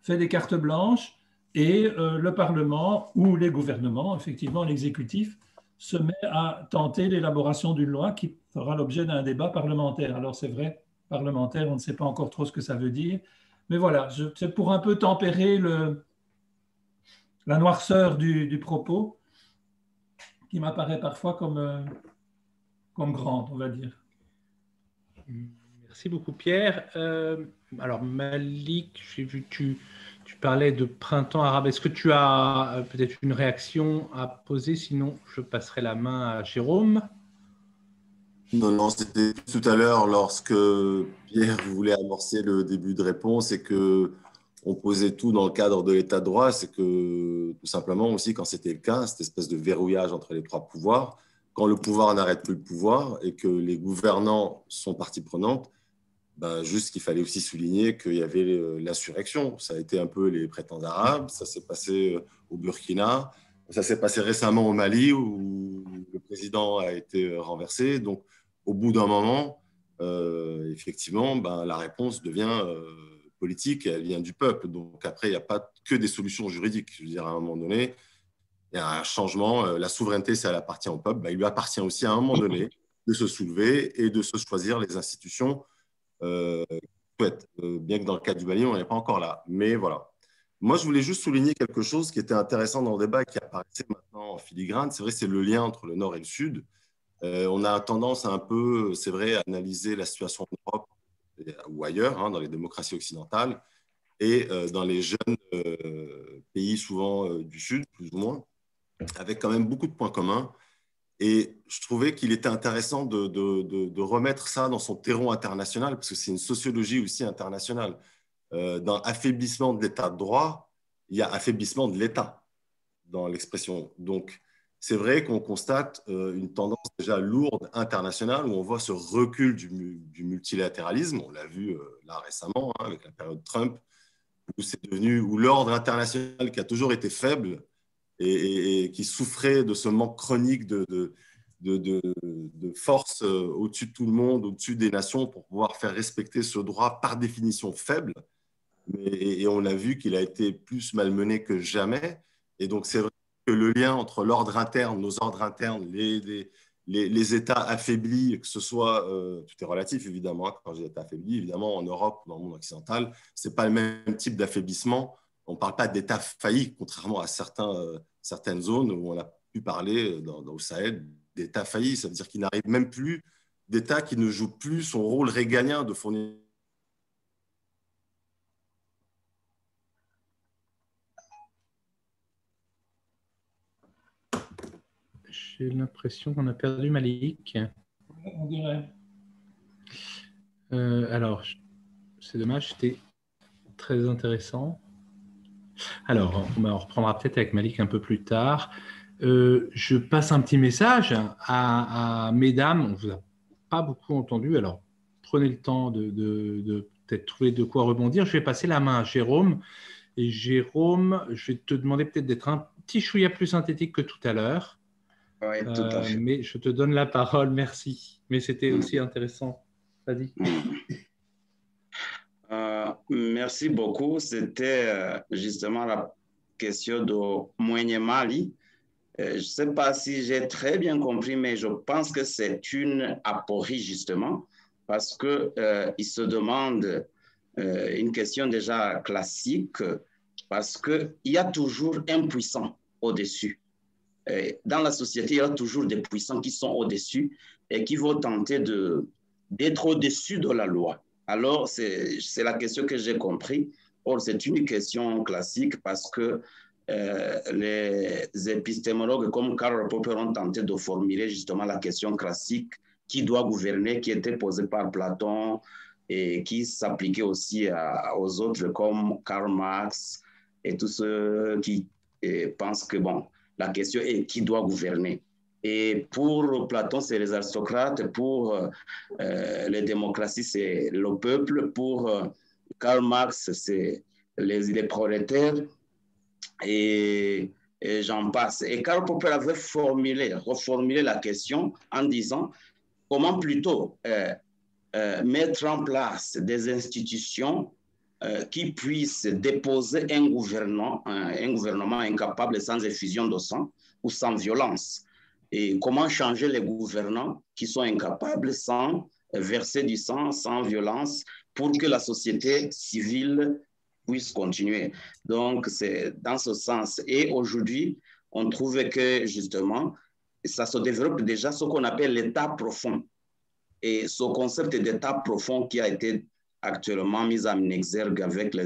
fait des cartes blanches, et le Parlement ou les gouvernements, effectivement l'exécutif, se met à tenter l'élaboration d'une loi qui fera l'objet d'un débat parlementaire. Alors c'est vrai, parlementaire, on ne sait pas encore trop ce que ça veut dire, mais voilà, c'est pour un peu tempérer la noirceur du propos qui m'apparaît parfois comme grande, on va dire. Merci beaucoup Pierre. Alors Malik, j'ai vu que tu parlais de printemps arabe. Est-ce que tu as peut-être une réaction à poser? Sinon, je passerai la main à Jérôme. Non, c'était tout à l'heure lorsque Pierre voulait amorcer le début de réponse et qu'on posait tout dans le cadre de l'état de droit. C'est que tout simplement aussi, quand c'était le cas, cette espèce de verrouillage entre les trois pouvoirs, quand le pouvoir n'arrête plus le pouvoir et que les gouvernants sont partie prenante, juste qu'il fallait aussi souligner qu'il y avait l'insurrection. Ça a été un peu les printemps arabes, ça s'est passé au Burkina, Ça s'est passé récemment au Mali où le président a été renversé. Donc, au bout d'un moment, effectivement, la réponse devient politique et elle vient du peuple. Donc, après, il n'y a pas que des solutions juridiques. Je veux dire, à un moment donné, il y a un changement. La souveraineté, ça appartient au peuple. Il lui appartient aussi à un moment donné de se soulever et de se choisir les institutions bien que dans le cas du Mali, on n'est pas encore là. Mais voilà. Moi, je voulais juste souligner quelque chose qui était intéressant dans le débat et qui apparaissait maintenant en filigrane. C'est vrai, c'est le lien entre le Nord et le Sud. On a tendance à un peu, c'est vrai, à analyser la situation en Europe ou ailleurs, dans les démocraties occidentales et dans les jeunes pays souvent du Sud, plus ou moins, avec quand même beaucoup de points communs. Et je trouvais qu'il était intéressant de remettre ça dans son terreau international, parce que c'est une sociologie aussi internationale. Dans affaiblissement de l'état de droit, il y a affaiblissement de l'État dans l'expression. Donc, c'est vrai qu'on constate une tendance déjà lourde internationale où on voit ce recul du multilatéralisme. On l'a vu là récemment avec la période Trump, où c'est devenu, où l'ordre international qui a toujours été faible et qui souffrait de ce manque chronique de force au-dessus de tout le monde, au-dessus des nations pour pouvoir faire respecter ce droit par définition faible. Et on a vu qu'il a été plus malmené que jamais. Et donc, c'est vrai que le lien entre l'ordre interne, nos ordres internes, les États affaiblis, que ce soit, tout est relatif évidemment, quand j'ai été affaibli, évidemment en Europe, dans le monde occidental, ce n'est pas le même type d'affaiblissement. On ne parle pas d'États faillis, contrairement à certaines zones où on a pu parler au Sahel d'États faillis. Ça veut dire qu'il n'arrive même plus d'État qui ne joue plus son rôle régalien de fournir. J'ai l'impression qu'on a perdu Malik. On dirait. Alors, c'est dommage, c'était très intéressant. Alors, on reprendra peut-être avec Malik un peu plus tard. Je passe un petit message à mesdames. On ne vous a pas beaucoup entendu, alors prenez le temps de peut-être trouver de quoi rebondir. Je vais passer la main à Jérôme. Et Jérôme, je vais te demander peut-être d'être un petit chouïa plus synthétique que tout à l'heure. Oui, tout à fait. Mais je te donne la parole, merci. Mais c'était aussi intéressant. Vas-y. Merci beaucoup. C'était justement la question de Mouéné Mali. Je ne sais pas si j'ai très bien compris, mais je pense que c'est une aporie justement, parce qu'il se demande une question déjà classique, parce qu'il y a toujours un puissant au-dessus. Dans la société, il y a toujours des puissants qui sont au-dessus et qui vont tenter d'être au-dessus de la loi. Alors, c'est la question que j'ai compris. Or, c'est une question classique parce que les épistémologues comme Karl Popper ont tenté de formuler justement la question classique qui doit gouverner, qui était posée par Platon et qui s'appliquait aussi aux autres comme Karl Marx et tous ceux qui pensent que, bon, la question est qui doit gouverner. Et pour Platon, c'est les aristocrates. Pour les démocraties, c'est le peuple. Pour Karl Marx, c'est les prolétaires. Et j'en passe. Et Karl Popper avait reformulé la question en disant comment plutôt mettre en place des institutions qui puissent déposer un gouvernement incapable sans effusion de sang ou sans violence. Et comment changer les gouvernants qui sont incapables sans verser du sang, sans violence, pour que la société civile puisse continuer. Donc, c'est dans ce sens. Et aujourd'hui, on trouve que justement, ça se développe déjà ce qu'on appelle l'état profond. Et ce concept d'état profond qui a été actuellement mis en exergue avec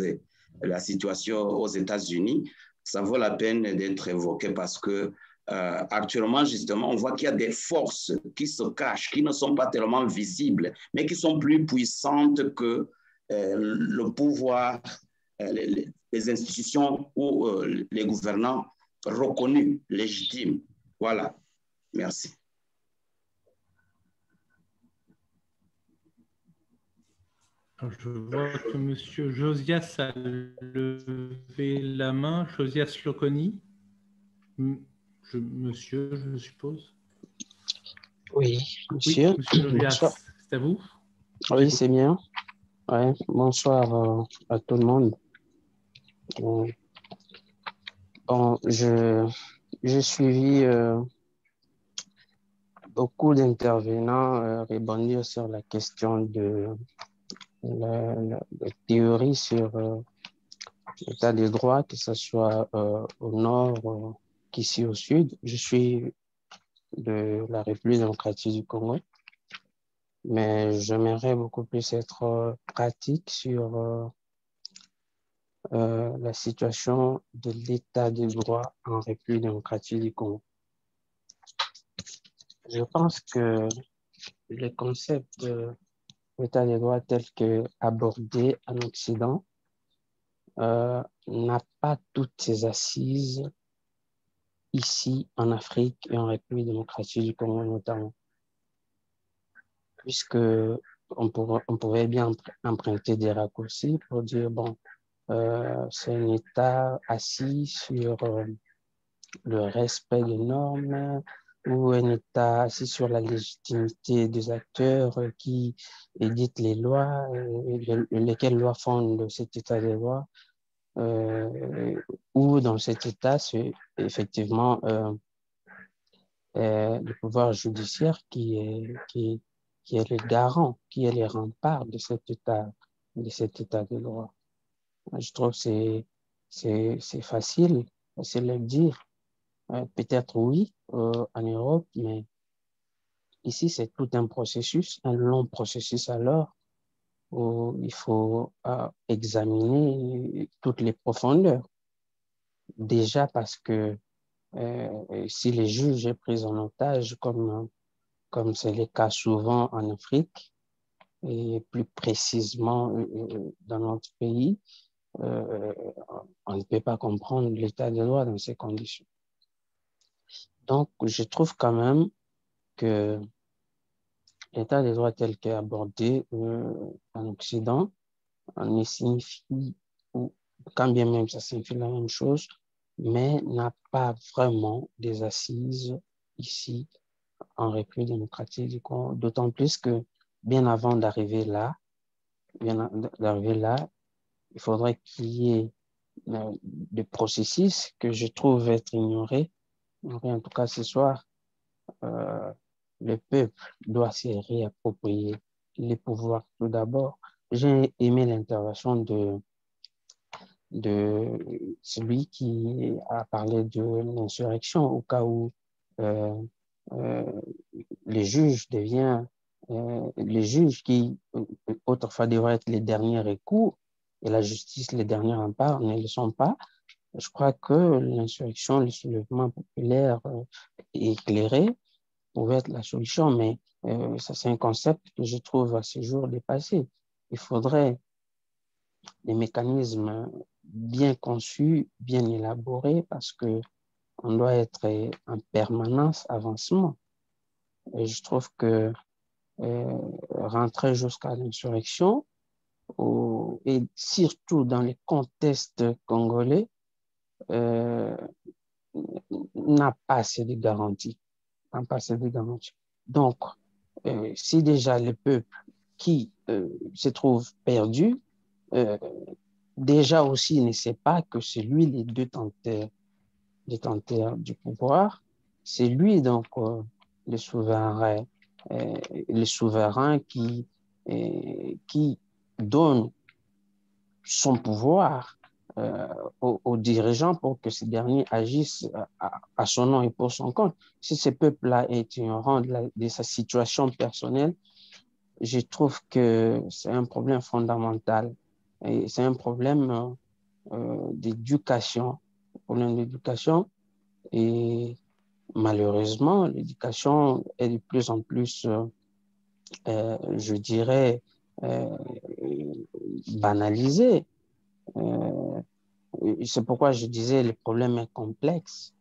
la situation aux États-Unis, ça vaut la peine d'être évoqué parce que actuellement, justement, on voit qu'il y a des forces qui se cachent, qui ne sont pas tellement visibles, mais qui sont plus puissantes que le pouvoir, les institutions ou les gouvernants reconnus, légitimes. Voilà. Merci. Je vois que M. Josias a levé la main. Josias Loconi. Monsieur, je suppose. Oui, monsieur. Oui, monsieur Lorias, Bonsoir. c'est à vous? Oui, c'est bien. Ouais. Bonsoir à tout le monde. Bon, j'ai suivi beaucoup d'intervenants rebondir sur la question de la théorie sur l'état des droits, que ce soit au nord qu'ici au sud. Je suis de la République démocratique du Congo, mais j'aimerais beaucoup plus être pratique sur la situation de l'état des droits en République démocratique du Congo. Je pense que le concept de l'état des droits tel que abordé en Occident n'a pas toutes ses assises ici en Afrique et en République démocratique du Congo notamment, puisque on pouvait bien emprunter des raccourcis pour dire, bon, c'est un État assis sur le respect des normes ou un État assis sur la légitimité des acteurs qui éditent les lois, lesquelles lois fondent cet État des lois, ou dans cet État, c'est effectivement le pouvoir judiciaire qui est le garant, qui est le rempart de cet État de droit. Je trouve que c'est facile de le dire. Peut-être oui, en Europe, mais ici, c'est tout un processus, un long processus alors, où il faut examiner toutes les profondeurs. Déjà parce que si les juges sont pris en otage, comme c'est le cas souvent en Afrique, et plus précisément dans notre pays, on ne peut pas comprendre l'état de droit dans ces conditions. Donc, je trouve quand même que l'état des droits tel qu'est abordé en Occident ne signifie, ou quand bien même ça signifie la même chose, mais n'a pas vraiment des assises ici en République démocratique du Congo, d'autant plus que bien avant d'arriver là, il faudrait qu'il y ait des processus que je trouve être ignorés. En tout cas, ce soir, le peuple doit se réapproprier les pouvoirs tout d'abord. J'ai aimé l'intervention de celui qui a parlé de l'insurrection au cas où les juges les juges qui autrefois devraient être les derniers recours et la justice les derniers remparts ne le sont pas. Je crois que l'insurrection, le soulèvement populaire éclairé pouvait être la solution, mais ça c'est un concept que je trouve à ce jour dépassé. Il faudrait des mécanismes bien conçus, bien élaborés, parce que on doit être en permanence avancement. Et je trouve que rentrer jusqu'à l'insurrection, et surtout dans les contextes congolais, n'a pas assez de garanties. Donc, si déjà le peuple qui se trouve perdu, déjà aussi ne sait pas que c'est lui les détenteurs du pouvoir, c'est lui donc le souverain qui donne son pouvoir aux dirigeants pour que ces derniers agissent à son nom et pour son compte. Si ce peuple-là est ignorant de sa situation personnelle, je trouve que c'est un problème fondamental. Et c'est un problème d'éducation. Et malheureusement, l'éducation est de plus en plus, je dirais, banalisée. C'est pourquoi je disais le problème est complexe.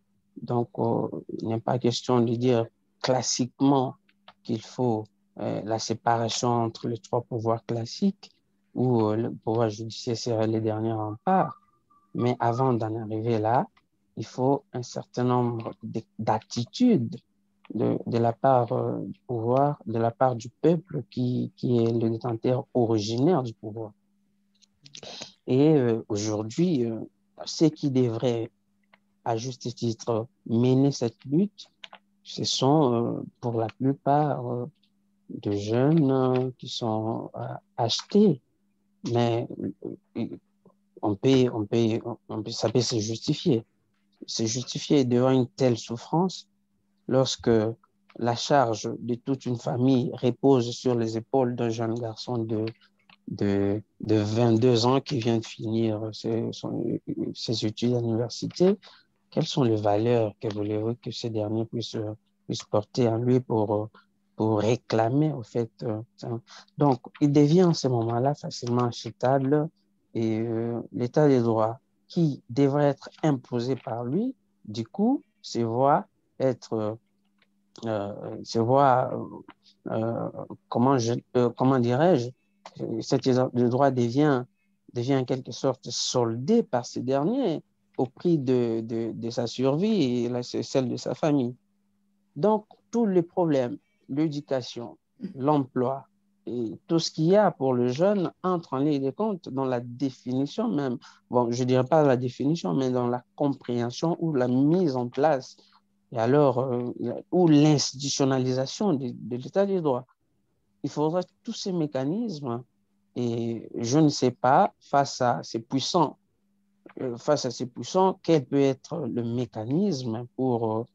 Donc, il n'est pas question de dire classiquement qu'il faut la séparation entre les trois pouvoirs classiques où le pouvoir judiciaire serait le dernier rempart. Mais avant d'en arriver là, il faut un certain nombre d'attitudes de la part du pouvoir, de la part du peuple qui est le détenteur originaire du pouvoir. Et aujourd'hui, ceux qui devraient, à juste titre, mener cette lutte, ce sont pour la plupart de jeunes qui sont achetés. Mais ça peut se justifier. Se justifier devant une telle souffrance lorsque la charge de toute une famille repose sur les épaules d'un jeune garçon de 22 ans qui vient de finir ses études à l'université. Quelles sont les valeurs que voulez-vous que ces derniers puissent porter en lui pour réclamer, au fait. Donc, il devient à ce moment-là facilement achetable et l'état des droits qui devrait être imposé par lui, du coup, se voit comment dirais-je, cet état de droit devient en quelque sorte soldé par ces derniers au prix de sa survie et celle de sa famille. Donc, tous les problèmes, l'éducation, l'emploi et tout ce qu'il y a pour le jeune entre en ligne de compte dans la définition même, bon, je ne dirais pas la définition, mais dans la compréhension ou la mise en place, et alors, ou l'institutionnalisation de l'état des droits. Il faudrait tous ces mécanismes et je ne sais pas, face à ces puissants, quel peut être le mécanisme pour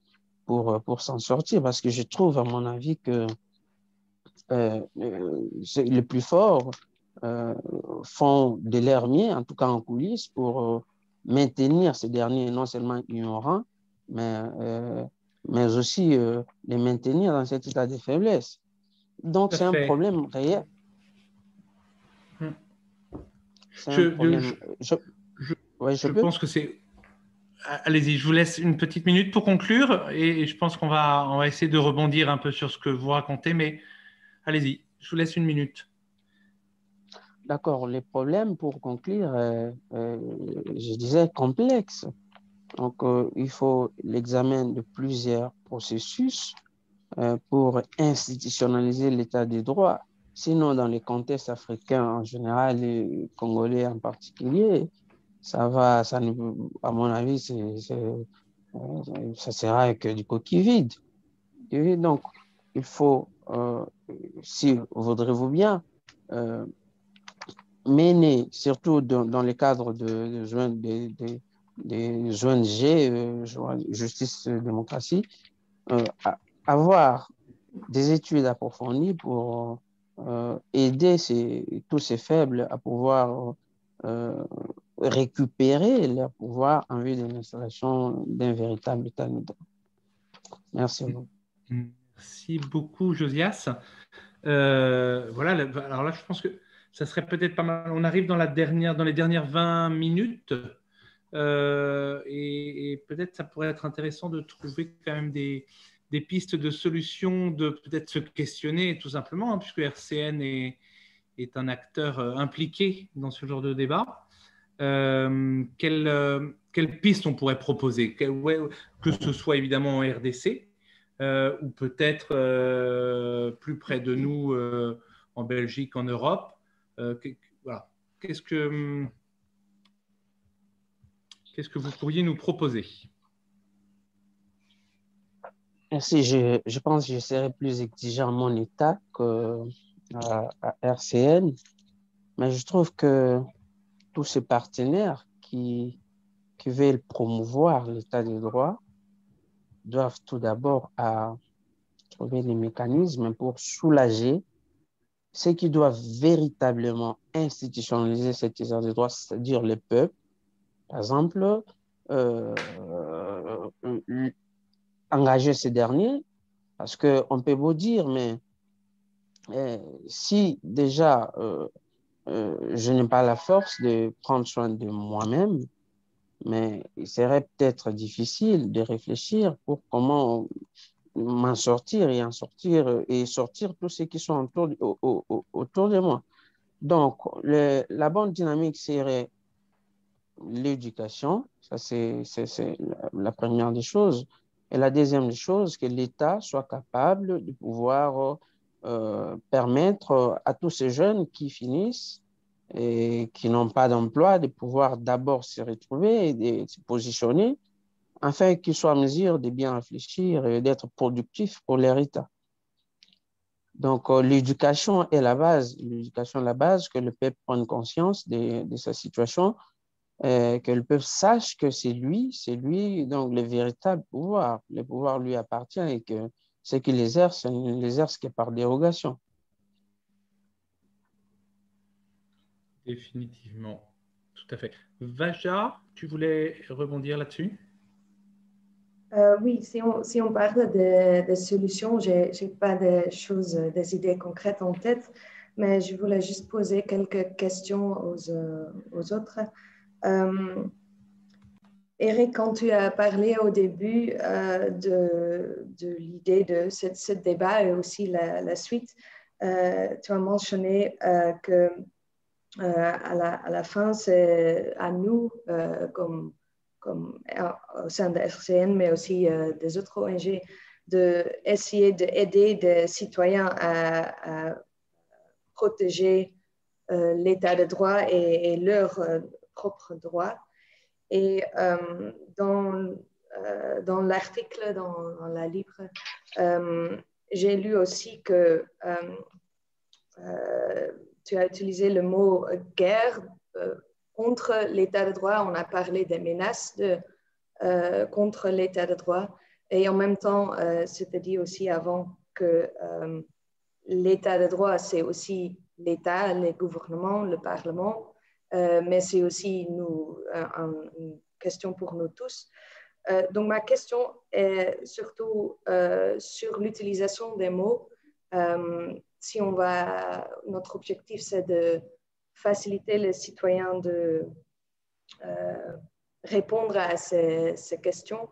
s'en sortir, parce que je trouve, à mon avis, que les plus forts font de leur mieux, en tout cas en coulisses, pour maintenir ces derniers non seulement ignorants, mais aussi les maintenir dans cet état de faiblesse. Donc, c'est un problème réel. Je pense que c'est... Allez-y, je vous laisse une petite minute pour conclure et je pense qu'on va essayer de rebondir un peu sur ce que vous racontez, mais allez-y, je vous laisse une minute. D'accord, les problèmes, pour conclure, je disais complexes. Donc, il faut l'examen de plusieurs processus pour institutionnaliser l'état des droits. Sinon, dans les contextes africains en général et congolais en particulier, à mon avis, ça sera que du coquille vide. Et donc, il faut, si voudrez-vous bien, mener, surtout dans le cadre des ONG, Justice et Démocratie, avoir des études approfondies pour aider tous ces faibles à pouvoir récupérer leur pouvoir en vue de l'installation d'un véritable état de droit. Merci à vous. Merci beaucoup, Josias. Voilà, alors là, je pense que ça serait peut-être pas mal. On arrive dans les dernières 20 minutes et peut-être ça pourrait être intéressant de trouver quand même des pistes de solutions, de peut-être se questionner tout simplement, hein, puisque RCN est un acteur impliqué dans ce genre de débat. Quelle piste on pourrait proposer, que ce soit évidemment en RDC ou peut-être plus près de nous en Belgique, en Europe. Voilà. Qu'est-ce que vous pourriez nous proposer? Merci. Je pense que je serai plus exigeant à mon état qu'à RCN, mais je trouve que tous ces partenaires qui veulent promouvoir l'état des droits doivent tout d'abord trouver des mécanismes pour soulager ceux qui doivent véritablement institutionnaliser cet état des droits, c'est-à-dire le peuple. Par exemple, engager ces derniers, parce qu'on peut beau dire, mais si déjà je n'ai pas la force de prendre soin de moi-même, mais il serait peut-être difficile de réfléchir pour comment m'en sortir et sortir tous ceux qui sont autour de moi. Donc, la bonne dynamique serait l'éducation, ça c'est la première des choses. Et la deuxième des choses, que l'État soit capable de pouvoir permettre à tous ces jeunes qui finissent et qui n'ont pas d'emploi de pouvoir d'abord se retrouver et de se positionner afin qu'ils soient en mesure de bien réfléchir et d'être productifs pour leur État. Donc, l'éducation est la base. L'éducation est la base, que le peuple prenne conscience de sa situation, que le peuple sache que c'est lui, donc le véritable pouvoir. Le pouvoir lui appartient et que ce qu'il exerce, il ne l'exerce que par dérogation. Définitivement, tout à fait. Vaja, tu voulais rebondir là-dessus? Oui, si on parle de solutions, je n'ai pas des idées concrètes en tête, mais je voulais juste poser quelques questions aux autres. Eric, quand tu as parlé au début de l'idée de ce débat et aussi la suite, tu as mentionné que à la fin, c'est à nous, comme au sein de RCN, mais aussi des autres ONG, d'essayer d'aider des citoyens à protéger l'état de droit et leurs propres droits. Et dans l'article, dans la livre, j'ai lu aussi que tu as utilisé le mot guerre contre l'état de droit. On a parlé des menaces contre l'état de droit. Et en même temps, c'était dit aussi avant que l'état de droit, c'est aussi l'État, les gouvernements, le Parlement, mais c'est aussi une question pour nous tous. Donc, ma question est surtout sur l'utilisation des mots. Si notre objectif, c'est de faciliter les citoyens de répondre à ces questions,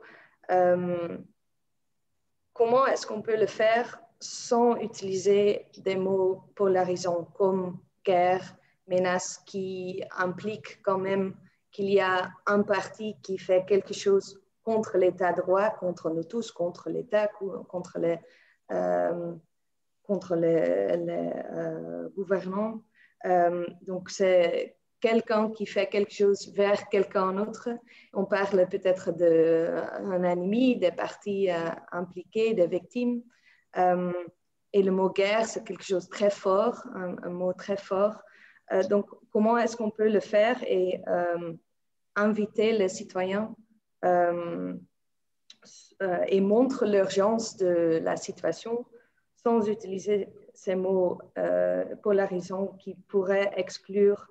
comment est-ce qu'on peut le faire sans utiliser des mots polarisants comme guerre, menace, qui impliquent quand même qu'il y a un parti qui fait quelque chose contre l'état de droit, contre nous tous, contre l'État, contre les gouvernants. Donc, c'est quelqu'un qui fait quelque chose vers quelqu'un d'autre. On parle peut-être d'un ennemi, des parties impliquées, des victimes. Et le mot guerre, c'est quelque chose de très fort, un mot très fort. Donc, comment est-ce qu'on peut le faire et inviter les citoyens et montrer l'urgence de la situation sans utiliser ces mots polarisants qui pourraient exclure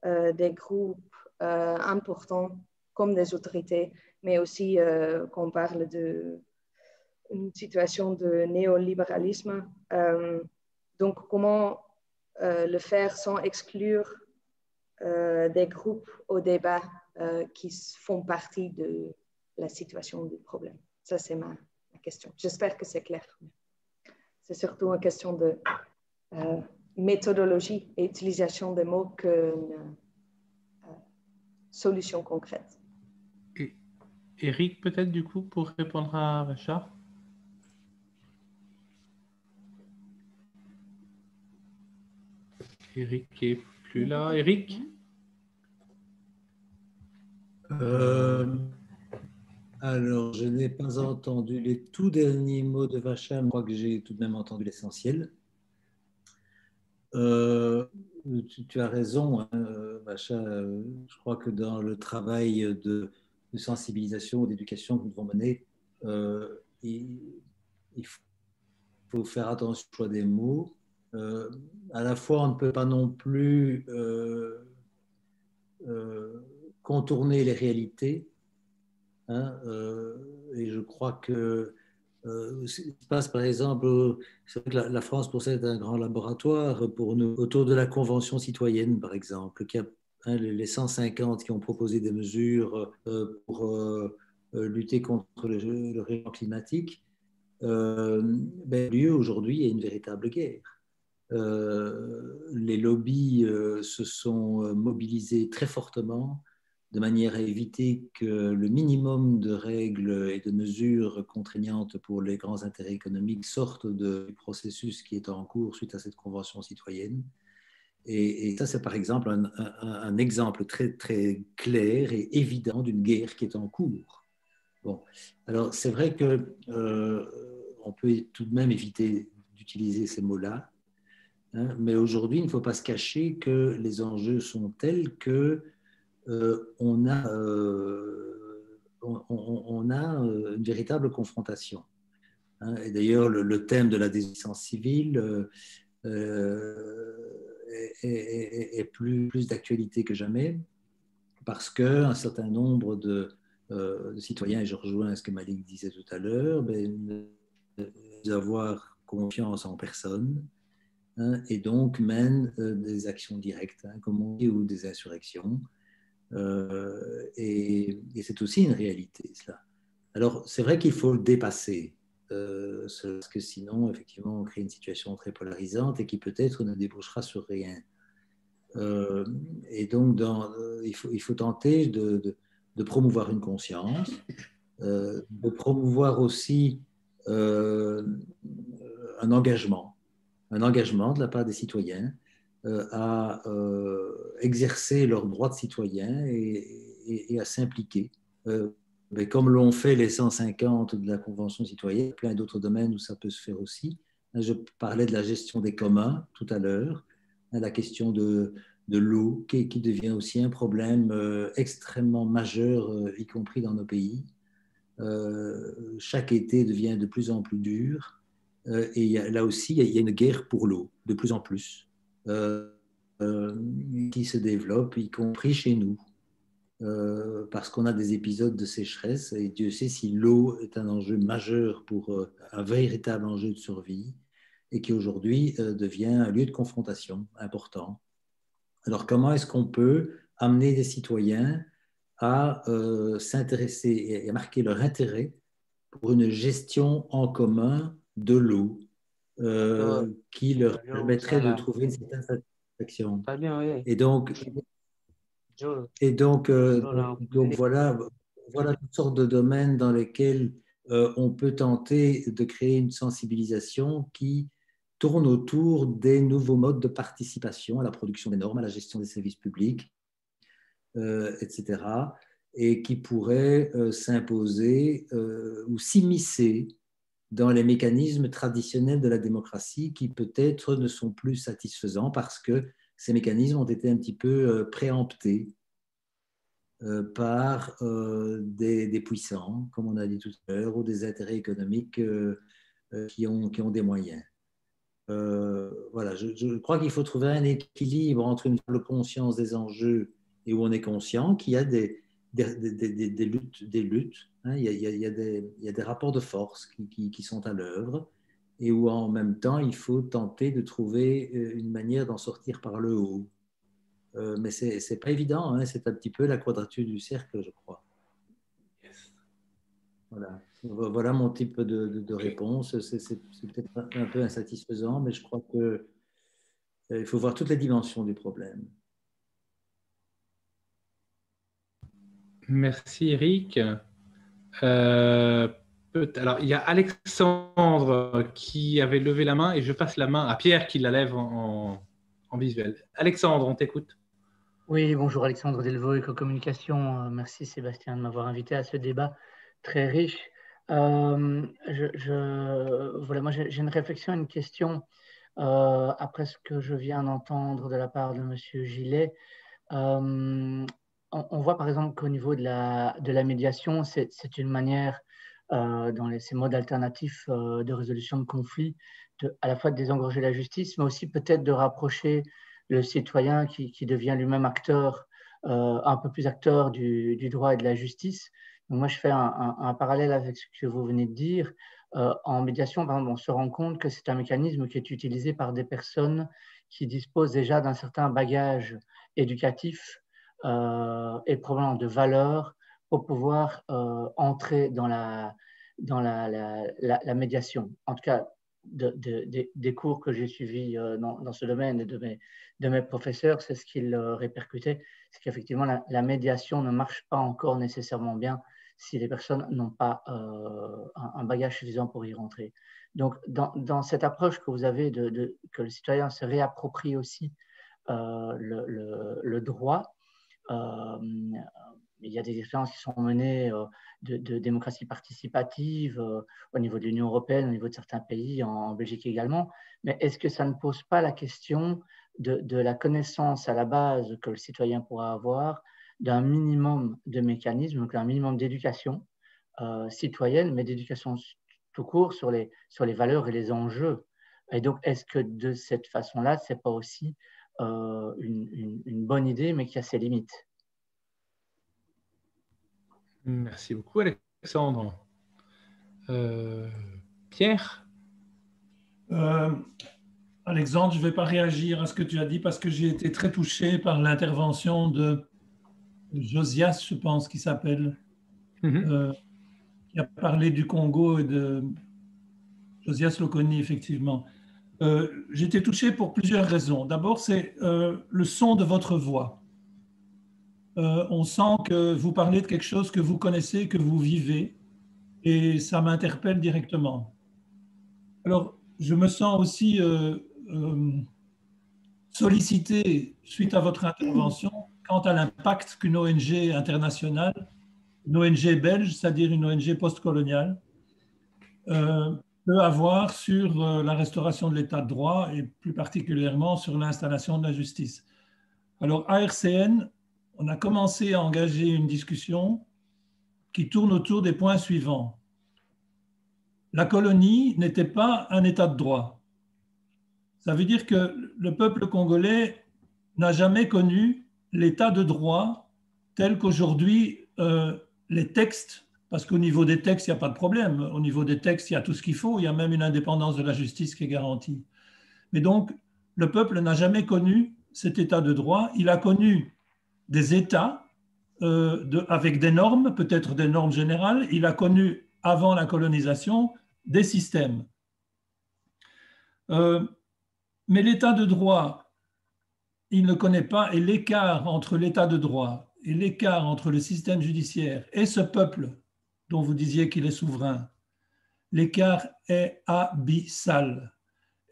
des groupes importants comme des autorités, mais aussi qu'on parle d'une situation de néolibéralisme. Donc, comment le faire sans exclure des groupes au débat qui font partie de la situation du problème? Ça, c'est ma question. J'espère que c'est clair. C'est surtout une question de méthodologie et utilisation des mots qu'une solution concrète. Et Eric, peut-être du coup, pour répondre à Richard? Eric est plus là. Eric? Alors, je n'ai pas entendu les tout derniers mots de Vacha, mais je crois que j'ai tout de même entendu l'essentiel. Tu as raison, hein, Vacha, je crois que dans le travail de sensibilisation ou d'éducation que nous devons mener, il faut faire attention au choix des mots. À la fois, on ne peut pas non plus contourner les réalités. Hein, et je crois que ce qui se passe, par exemple, c'est vrai que la France possède un grand laboratoire pour nous, autour de la Convention citoyenne, par exemple, qui a les 150 qui ont proposé des mesures pour lutter contre le réchauffement climatique. Lieu aujourd'hui est une véritable guerre. Les lobbies se sont mobilisés très fortement de manière à éviter que le minimum de règles et de mesures contraignantes pour les grands intérêts économiques sortent du processus qui est en cours suite à cette convention citoyenne. Et ça, c'est par exemple un exemple très, très clair et évident d'une guerre qui est en cours. Bon, alors c'est vrai que on peut tout de même éviter d'utiliser ces mots-là, hein, mais aujourd'hui, il ne faut pas se cacher que les enjeux sont tels que on a une véritable confrontation. Hein. Et d'ailleurs, le thème de la désobéissance civile est plus d'actualité que jamais, parce qu'un certain nombre de citoyens, et je rejoins ce que Malik disait tout à l'heure, ne avoir confiance en personne, hein, et donc mènent des actions directes, hein, comme on dit, ou des insurrections. Et c'est aussi une réalité, cela. Alors, c'est vrai qu'il faut le dépasser, parce que sinon, effectivement, on crée une situation très polarisante et qui peut-être ne débouchera sur rien. Et donc, il faut tenter de promouvoir une conscience, de promouvoir aussi un engagement de la part des citoyens à exercer leurs droits de citoyen et à s'impliquer. Mais comme l'ont fait les 150 de la Convention citoyenne, il y a plein d'autres domaines où ça peut se faire aussi. Je parlais de la gestion des communs tout à l'heure, la question de l'eau qui devient aussi un problème extrêmement majeur, y compris dans nos pays. Chaque été devient de plus en plus dur. Et là aussi, il y a une guerre pour l'eau, de plus en plus, qui se développe, y compris chez nous, parce qu'on a des épisodes de sécheresse, et Dieu sait si l'eau est un enjeu majeur, un véritable enjeu de survie, et qui aujourd'hui devient un lieu de confrontation important. Alors, comment est-ce qu'on peut amener des citoyens à s'intéresser et à marquer leur intérêt pour une gestion en commun de l'eau qui leur permettrait de trouver une certaine satisfaction. Et donc voilà toutes sortes de domaines dans lesquels on peut tenter de créer une sensibilisation qui tourne autour des nouveaux modes de participation à la production des normes, à la gestion des services publics, etc., et qui pourrait s'imposer ou s'immiscer dans les mécanismes traditionnels de la démocratie qui peut-être ne sont plus satisfaisants parce que ces mécanismes ont été un petit peu préemptés par des puissants, comme on a dit tout à l'heure, ou des intérêts économiques qui ont des moyens. Voilà, je crois qu'il faut trouver un équilibre entre une conscience des enjeux et où on est conscient qu'il y a des luttes, hein, il y a des rapports de force qui sont à l'œuvre et où en même temps il faut tenter de trouver une manière d'en sortir par le haut. Mais c'est pas évident, hein, c'est un petit peu la quadrature du cercle, je crois. Yes. Voilà mon type de réponse. C'est peut-être un peu insatisfaisant, mais je crois qu'il faut voir toutes les dimensions du problème. Merci Eric. Alors, il y a Alexandre qui avait levé la main et je passe la main à Pierre qui la lève en visuel. Alexandre, on t'écoute. Oui, bonjour Alexandre Delvaux, Éco-Communication. Merci Sébastien de m'avoir invité à ce débat très riche. Voilà, moi j'ai une réflexion, une question après ce que je viens d'entendre de la part de Monsieur Gillet. On voit par exemple qu'au niveau de la médiation, c'est une manière dans ces modes alternatifs de résolution de conflits, à la fois de désengorger la justice, mais aussi peut-être de rapprocher le citoyen qui devient lui-même acteur, un peu plus acteur du droit et de la justice. Donc moi, je fais un parallèle avec ce que vous venez de dire. En médiation, par exemple, on se rend compte que c'est un mécanisme qui est utilisé par des personnes qui disposent déjà d'un certain bagage éducatif et probablement de valeurs pour pouvoir entrer dans la médiation. En tout cas, des cours que j'ai suivis dans ce domaine et de mes professeurs, c'est ce qu'ils répercutaient, c'est qu'effectivement la médiation ne marche pas encore nécessairement bien si les personnes n'ont pas un bagage suffisant pour y rentrer. Donc, dans cette approche que vous avez que le citoyen se réapproprie aussi le droit, il y a des expériences qui sont menées de démocratie participative au niveau de l'Union européenne, au niveau de certains pays, en Belgique également. Mais est-ce que ça ne pose pas la question de la connaissance à la base que le citoyen pourra avoir d'un minimum de mécanismes, donc un minimum d'éducation citoyenne, mais d'éducation tout court sur les valeurs et les enjeux? Et donc, est-ce que de cette façon-là, ce n'est pas aussi une bonne idée, mais qui a ses limites? Merci beaucoup, Alexandre. Pierre? Alexandre, je ne vais pas réagir à ce que tu as dit parce que j'ai été très touché par l'intervention de Josias, je pense qu'il s'appelle, qui a parlé du Congo et de Josias Loconi, effectivement. J'ai été touché pour plusieurs raisons. D'abord, c'est le son de votre voix. On sent que vous parlez de quelque chose que vous connaissez, que vous vivez, et ça m'interpelle directement. Alors, je me sens aussi sollicité suite à votre intervention quant à l'impact qu'une ONG internationale, une ONG belge, c'est-à-dire une ONG postcoloniale, peut avoir sur la restauration de l'état de droit et plus particulièrement sur l'installation de la justice. Alors, à RCN, on a commencé à engager une discussion qui tourne autour des points suivants. La colonie n'était pas un état de droit. Ça veut dire que le peuple congolais n'a jamais connu l'état de droit tel qu'aujourd'hui les textes, parce qu'au niveau des textes, il n'y a pas de problème. Au niveau des textes, il y a tout ce qu'il faut. Il y a même une indépendance de la justice qui est garantie. Mais donc, le peuple n'a jamais connu cet état de droit. Il a connu des États avec des normes, peut-être des normes générales. Il a connu, avant la colonisation, des systèmes. Mais l'état de droit, il ne connaît pas, et l'écart entre l'état de droit et l'écart entre le système judiciaire et ce peuple dont vous disiez qu'il est souverain, l'écart est abyssal.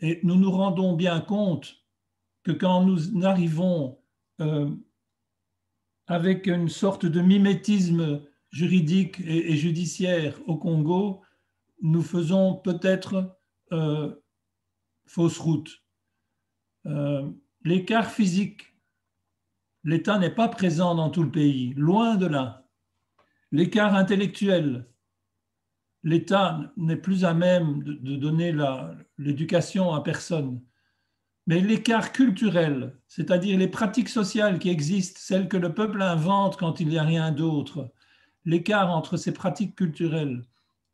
Et nous nous rendons bien compte que quand nous arrivons avec une sorte de mimétisme juridique et judiciaire au Congo, nous faisons peut-être fausse route. L'écart physique, l'État n'est pas présent dans tout le pays, loin de là. L'écart intellectuel, l'État n'est plus à même de donner l'éducation à personne. Mais l'écart culturel, c'est-à-dire les pratiques sociales qui existent, celles que le peuple invente quand il n'y a rien d'autre, l'écart entre ces pratiques culturelles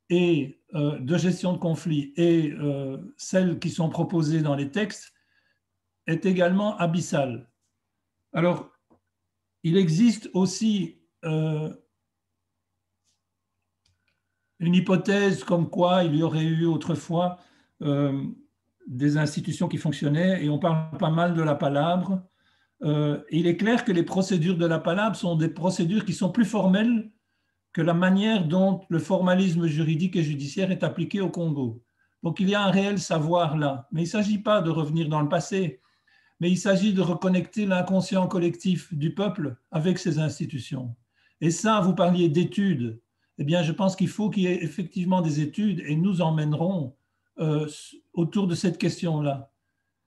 et de gestion de conflits et celles qui sont proposées dans les textes est également abyssal. Alors, il existe aussi une hypothèse comme quoi il y aurait eu autrefois des institutions qui fonctionnaient, et on parle pas mal de la palabre. Il est clair que les procédures de la palabre sont des procédures qui sont plus formelles que la manière dont le formalisme juridique et judiciaire est appliqué au Congo. Donc il y a un réel savoir là, mais il ne s'agit pas de revenir dans le passé, mais il s'agit de reconnecter l'inconscient collectif du peuple avec ces institutions. Et ça, vous parliez d'études. Eh bien, je pense qu'il faut qu'il y ait effectivement des études, et nous emmènerons autour de cette question-là.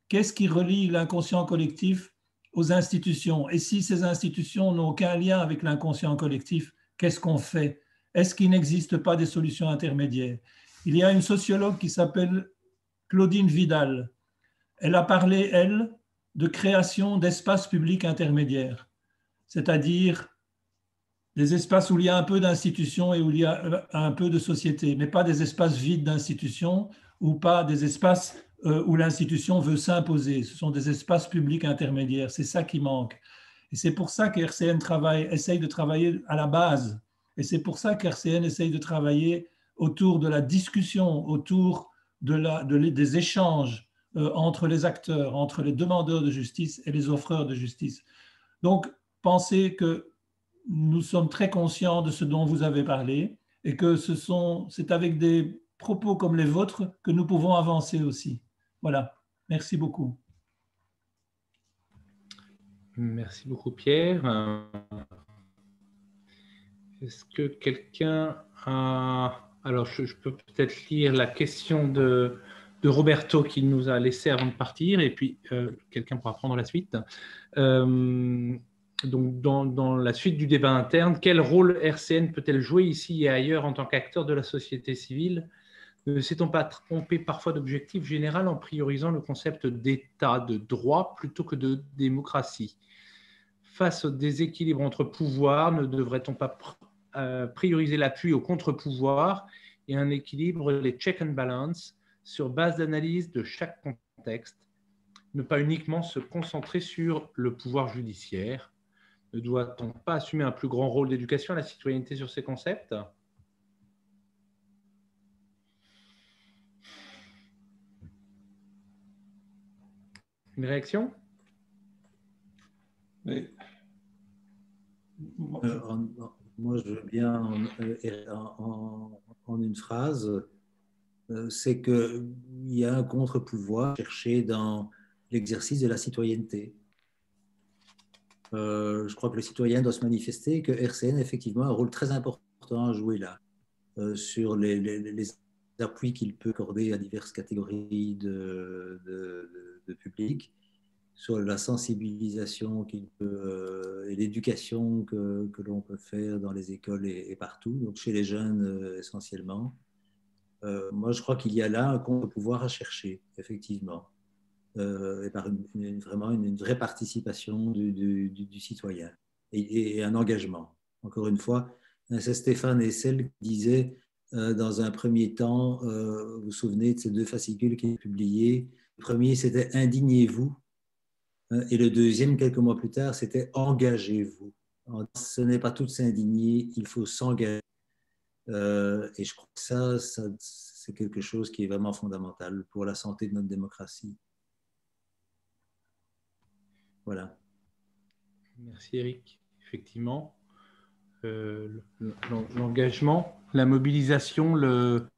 Qu'est-ce qui relie l'inconscient collectif aux institutions? Et si ces institutions n'ont aucun lien avec l'inconscient collectif, qu'est-ce qu'on fait? Est-ce qu'il n'existe pas des solutions intermédiaires? Il y a une sociologue qui s'appelle Claudine Vidal. Elle a parlé, elle, de création d'espaces publics intermédiaires, c'est-à-dire des espaces où il y a un peu d'institutions et où il y a un peu de société, mais pas des espaces vides d'institutions ou pas des espaces où l'institution veut s'imposer. Ce sont des espaces publics intermédiaires. C'est ça qui manque. Et c'est pour ça qu'RCN essaye de travailler à la base. Et c'est pour ça qu'RCN essaye de travailler autour de la discussion, autour des échanges entre les acteurs, entre les demandeurs de justice et les offreurs de justice. Donc, pensez que nous sommes très conscients de ce dont vous avez parlé et que c'est avec des propos comme les vôtres que nous pouvons avancer aussi. Voilà, merci beaucoup. Merci beaucoup, Pierre. Est-ce que quelqu'un a... Alors, je peux peut-être lire la question de Roberto qui nous a laissé avant de partir, et puis quelqu'un pourra prendre la suite. Donc, dans la suite du débat interne, quel rôle RCN peut-elle jouer ici et ailleurs en tant qu'acteur de la société civile? Ne s'est-on pas trompé parfois d'objectif général en priorisant le concept d'État de droit plutôt que de démocratie? Face au déséquilibre entre pouvoirs, ne devrait-on pas prioriser l'appui au contre-pouvoir et un équilibre, les check and balance, sur base d'analyse de chaque contexte, ne pas uniquement se concentrer sur le pouvoir judiciaire? Ne doit-on pas assumer un plus grand rôle d'éducation à la citoyenneté sur ces concepts? Une réaction? Oui. Moi, je veux bien en une phrase, c'est qu'il y a un contre-pouvoir cherché dans l'exercice de la citoyenneté. Je crois que le citoyen doit se manifester, que RCN a effectivement un rôle très important à jouer là, sur les appuis qu'il peut accorder à diverses catégories de public, sur la sensibilisation qu'il peut, et l'éducation que l'on peut faire dans les écoles et partout, donc chez les jeunes essentiellement. Moi, je crois qu'il y a là un contre-pouvoir à chercher, effectivement, et par vraiment une vraie participation du citoyen et un engagement. Encore une fois, c'est Stéphane Hessel qui disait dans un premier temps, vous vous souvenez de ces deux fascicules qu'il a publiés. Le premier, c'était « Indignez-vous ». Et le deuxième, quelques mois plus tard, c'était « Engagez-vous ». Ce n'est pas tout s'indigner, il faut s'engager. Et je crois que ça c'est quelque chose qui est vraiment fondamental pour la santé de notre démocratie. Voilà. Merci Eric. Effectivement, l'engagement, la mobilisation, le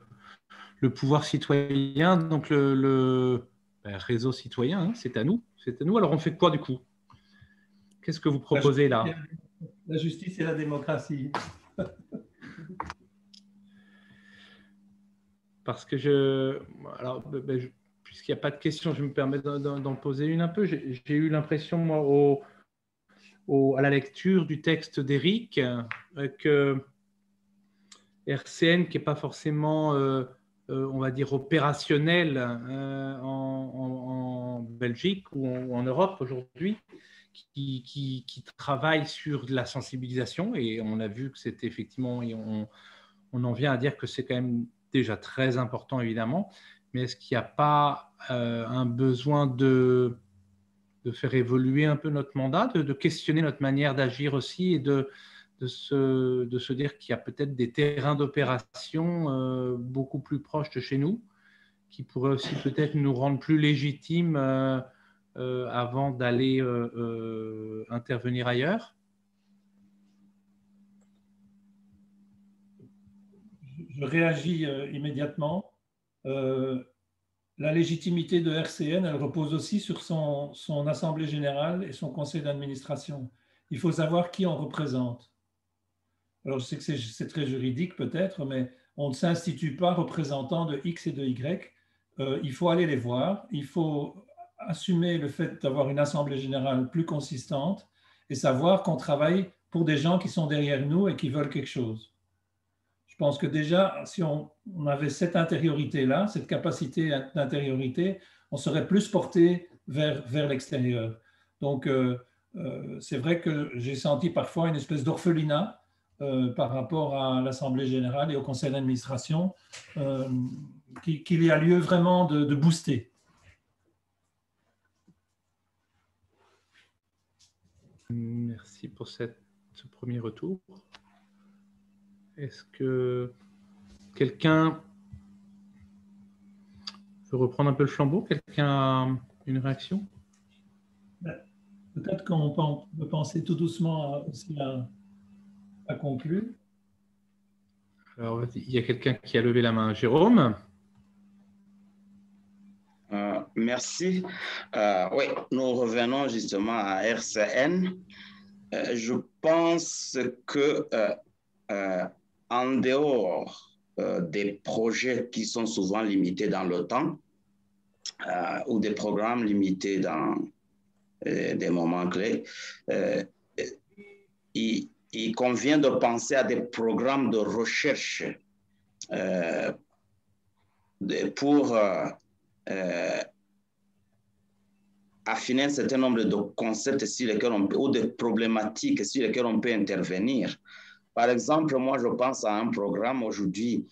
pouvoir citoyen, donc le réseau citoyen, hein, c'est à nous. Alors on fait quoi du coup? Qu'est-ce que vous proposez là? La justice et la démocratie. Parce que puisqu'il n'y a pas de questions, je me permets d'en poser une un peu. J'ai eu l'impression, moi, à la lecture du texte d'Éric, que RCN, qui n'est pas forcément, on va dire, opérationnel en Belgique ou en Europe aujourd'hui, qui travaille sur de la sensibilisation, et on a vu que c'était effectivement, on en vient à dire que c'est quand même déjà très important, évidemment, mais est-ce qu'il n'y a pas un besoin de faire évoluer un peu notre mandat, de questionner notre manière d'agir aussi, et de se dire qu'il y a peut-être des terrains d'opération beaucoup plus proches de chez nous, qui pourraient aussi peut-être nous rendre plus légitimes avant d'aller intervenir ailleurs? Je réagis immédiatement. La légitimité de RCN, elle repose aussi sur son assemblée générale et son conseil d'administration. Il faut savoir qui on représente. Alors, je sais que c'est très juridique peut-être, mais on ne s'institue pas représentant de X et de Y. Il faut aller les voir. Il faut assumer le fait d'avoir une assemblée générale plus consistante et savoir qu'on travaille pour des gens qui sont derrière nous et qui veulent quelque chose. Je pense que déjà, si on avait cette intériorité-là, cette capacité d'intériorité, on serait plus porté vers l'extérieur. Donc, c'est vrai que j'ai senti parfois une espèce d'orphelinat par rapport à l'Assemblée générale et au conseil d'administration qu'il y a lieu vraiment de booster. Merci pour ce premier retour. Est-ce que quelqu'un veut reprendre un peu le flambeau? Quelqu'un a une réaction? Peut-être qu'on peut penser tout doucement aussi à conclure. Alors, il y a quelqu'un qui a levé la main. Jérôme? Merci. Oui, nous revenons justement à RCN. Je pense que en dehors des projets qui sont souvent limités dans le temps ou des programmes limités dans des moments clés, il convient de penser à des programmes de recherche pour affiner un certain nombre de concepts sur lesquels ou de problématiques sur lesquelles on peut intervenir. Par exemple, moi, je pense à un programme aujourd'hui.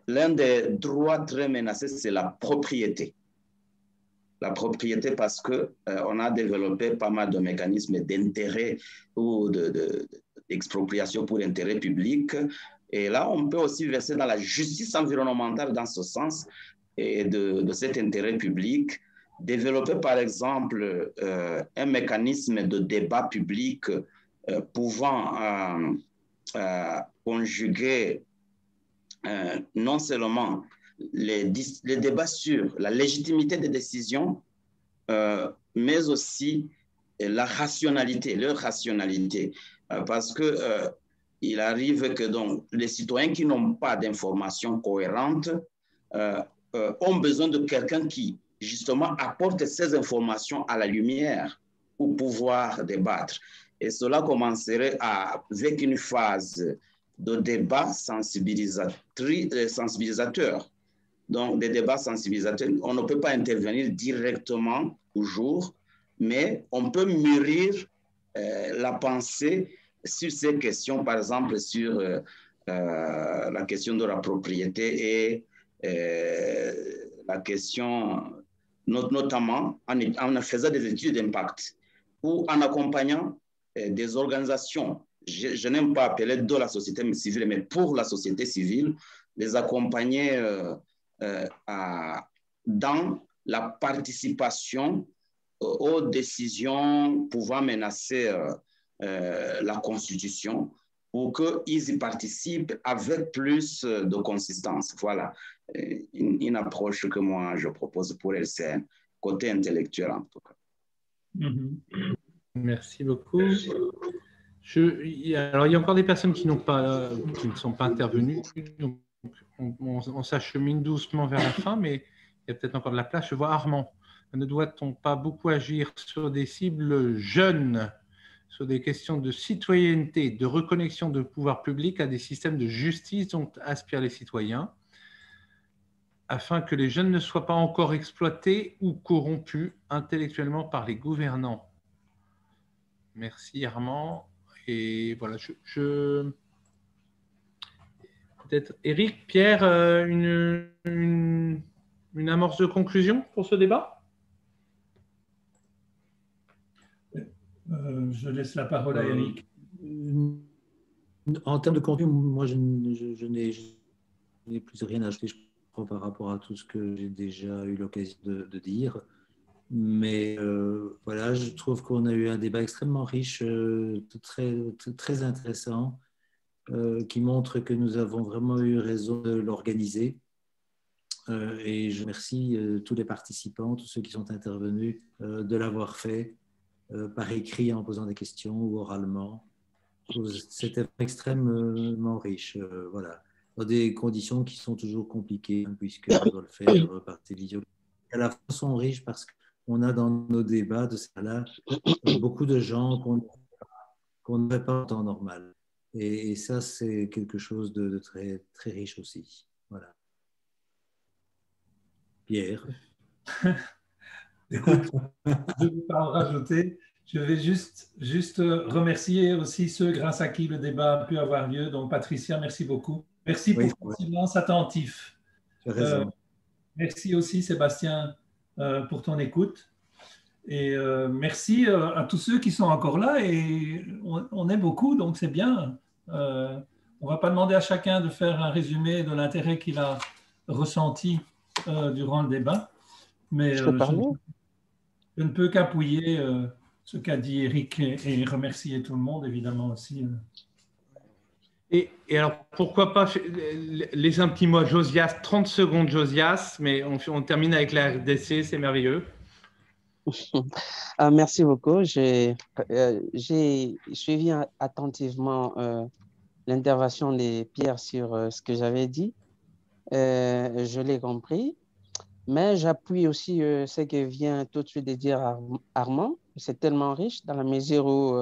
L'un des droits très menacés, c'est la propriété. La propriété parce qu'on a développé pas mal de mécanismes d'intérêt ou d'expropriation pour intérêt public. Et là, on peut aussi verser dans la justice environnementale dans ce sens et de cet intérêt public. Développer, par exemple, un mécanisme de débat public pouvant conjuguer non seulement les débats sur la légitimité des décisions, mais aussi la rationalité, leur rationalité. Parce que il arrive que donc, les citoyens qui n'ont pas d'informations cohérentes ont besoin de quelqu'un qui, justement, apporte ces informations à la lumière pour pouvoir débattre. Et cela commencerait avec une phase de débat sensibilisateur. Donc, des débats sensibilisateurs, on ne peut pas intervenir directement, toujours, mais on peut mûrir la pensée sur ces questions, par exemple, sur la question de la propriété et la question, notamment en faisant des études d'impact ou en accompagnant des organisations, je n'aime pas appeler de la société civile, mais pour la société civile, les accompagner dans la participation aux décisions pouvant menacer la Constitution pour qu'ils y participent avec plus de consistance. Voilà une approche que moi je propose pour LCN, côté intellectuel en tout cas. Merci beaucoup. Alors, il y a encore des personnes qui ne sont pas intervenues. Donc on s'achemine doucement vers la fin, mais il y a peut-être encore de la place. Je vois Armand. Ne doit-on pas beaucoup agir sur des cibles jeunes, sur des questions de citoyenneté, de reconnexion de pouvoir public à des systèmes de justice dont aspirent les citoyens, afin que les jeunes ne soient pas encore exploités ou corrompus intellectuellement par les gouvernants? Merci Armand. Et voilà, peut-être Éric, Pierre, une amorce de conclusion pour ce débat? Je laisse la parole à Éric. En termes de contenu, moi, je n'ai plus rien à ajouter, je crois, par rapport à tout ce que j'ai déjà eu l'occasion de dire. Mais voilà, je trouve qu'on a eu un débat extrêmement riche, très intéressant, qui montre que nous avons vraiment eu raison de l'organiser. Et je remercie tous les participants, tous ceux qui sont intervenus, de l'avoir fait par écrit en posant des questions ou oralement. C'était extrêmement riche, voilà, dans des conditions qui sont toujours compliquées, puisqu'on doit le faire par télévision. À la fois sont riches parce qu'on a dans nos débats de ça-là beaucoup de gens qu'on ne fait pas en temps normal. Et ça, c'est quelque chose de très, très riche aussi. Voilà. Pierre. Écoute, je ne vais pas en rajouter. Je vais juste remercier aussi ceux grâce à qui le débat a pu avoir lieu. Donc, Patricia, merci beaucoup. Merci pour ton silence attentif. Tu as raison. Merci aussi, Sébastien, pour ton écoute. Et merci à tous ceux qui sont encore là. Et on est beaucoup, donc c'est bien. On ne va pas demander à chacun de faire un résumé de l'intérêt qu'il a ressenti durant le débat, mais Je peux parler? je ne peux qu'appuyer ce qu'a dit Eric et remercier tout le monde, évidemment, aussi. Et alors, pourquoi pas laisser un petit mot à Josias, 30 secondes Josias, mais on termine avec la RDC, c'est merveilleux. Merci beaucoup. J'ai suivi attentivement l'intervention de Pierre sur ce que j'avais dit. Je l'ai compris, mais j'appuie aussi ce que vient tout de suite de dire Armand. C'est tellement riche dans la mesure où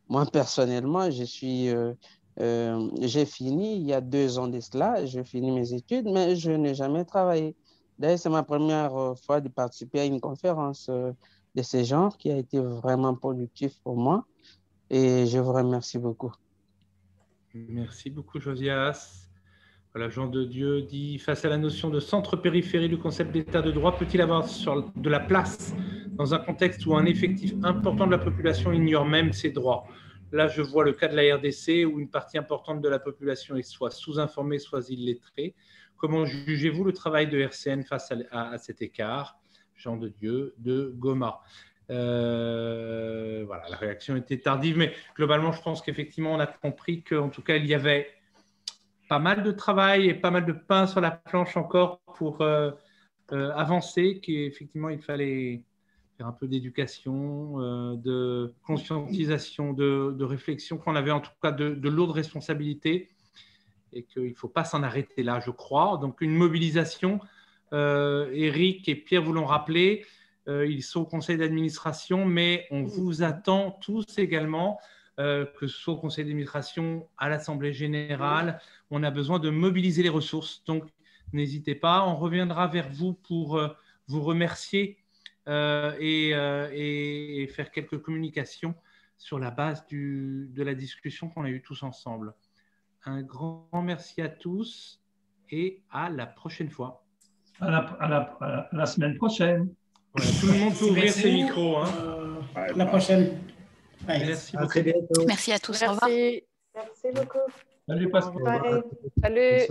moi, personnellement, j'ai fini il y a 2 ans de cela, j'ai fini mes études, mais je n'ai jamais travaillé. D'ailleurs, c'est ma première fois de participer à une conférence de ce genre qui a été vraiment productif pour moi et je vous remercie beaucoup. Merci beaucoup, Josias. Voilà, Jean de Dieu dit, face à la notion de centre-périphérie, le concept d'état de droit peut-il avoir de la place dans un contexte où un effectif important de la population ignore même ses droits? Là, je vois le cas de la RDC où une partie importante de la population est soit sous-informée, soit illettrée. Comment jugez-vous le travail de RCN face à cet écart? Jean de Dieu de Goma. Voilà, la réaction était tardive, mais globalement, je pense qu'effectivement, on a compris qu'en tout cas, il y avait pas mal de travail et pas mal de pain sur la planche encore pour avancer, qu'effectivement, il fallait faire un peu d'éducation, de conscientisation, de réflexion, qu'on avait en tout cas de lourdes responsabilités et qu'il ne faut pas s'en arrêter là, je crois. Donc, une mobilisation, Eric et Pierre vous l'ont rappelé, ils sont au conseil d'administration, mais on vous attend tous également, que ce soit au conseil d'administration, à l'Assemblée générale. On a besoin de mobiliser les ressources. Donc, n'hésitez pas. On reviendra vers vous pour vous remercier et faire quelques communications sur la base de la discussion qu'on a eue tous ensemble. Un grand merci à tous et à la prochaine fois. À la semaine prochaine. Voilà, tout le monde peut ouvrir ses micros. Hein. La prochaine. Merci beaucoup. À très bientôt. Merci à tous. Au revoir. Merci beaucoup. Salut Pascal. Salut.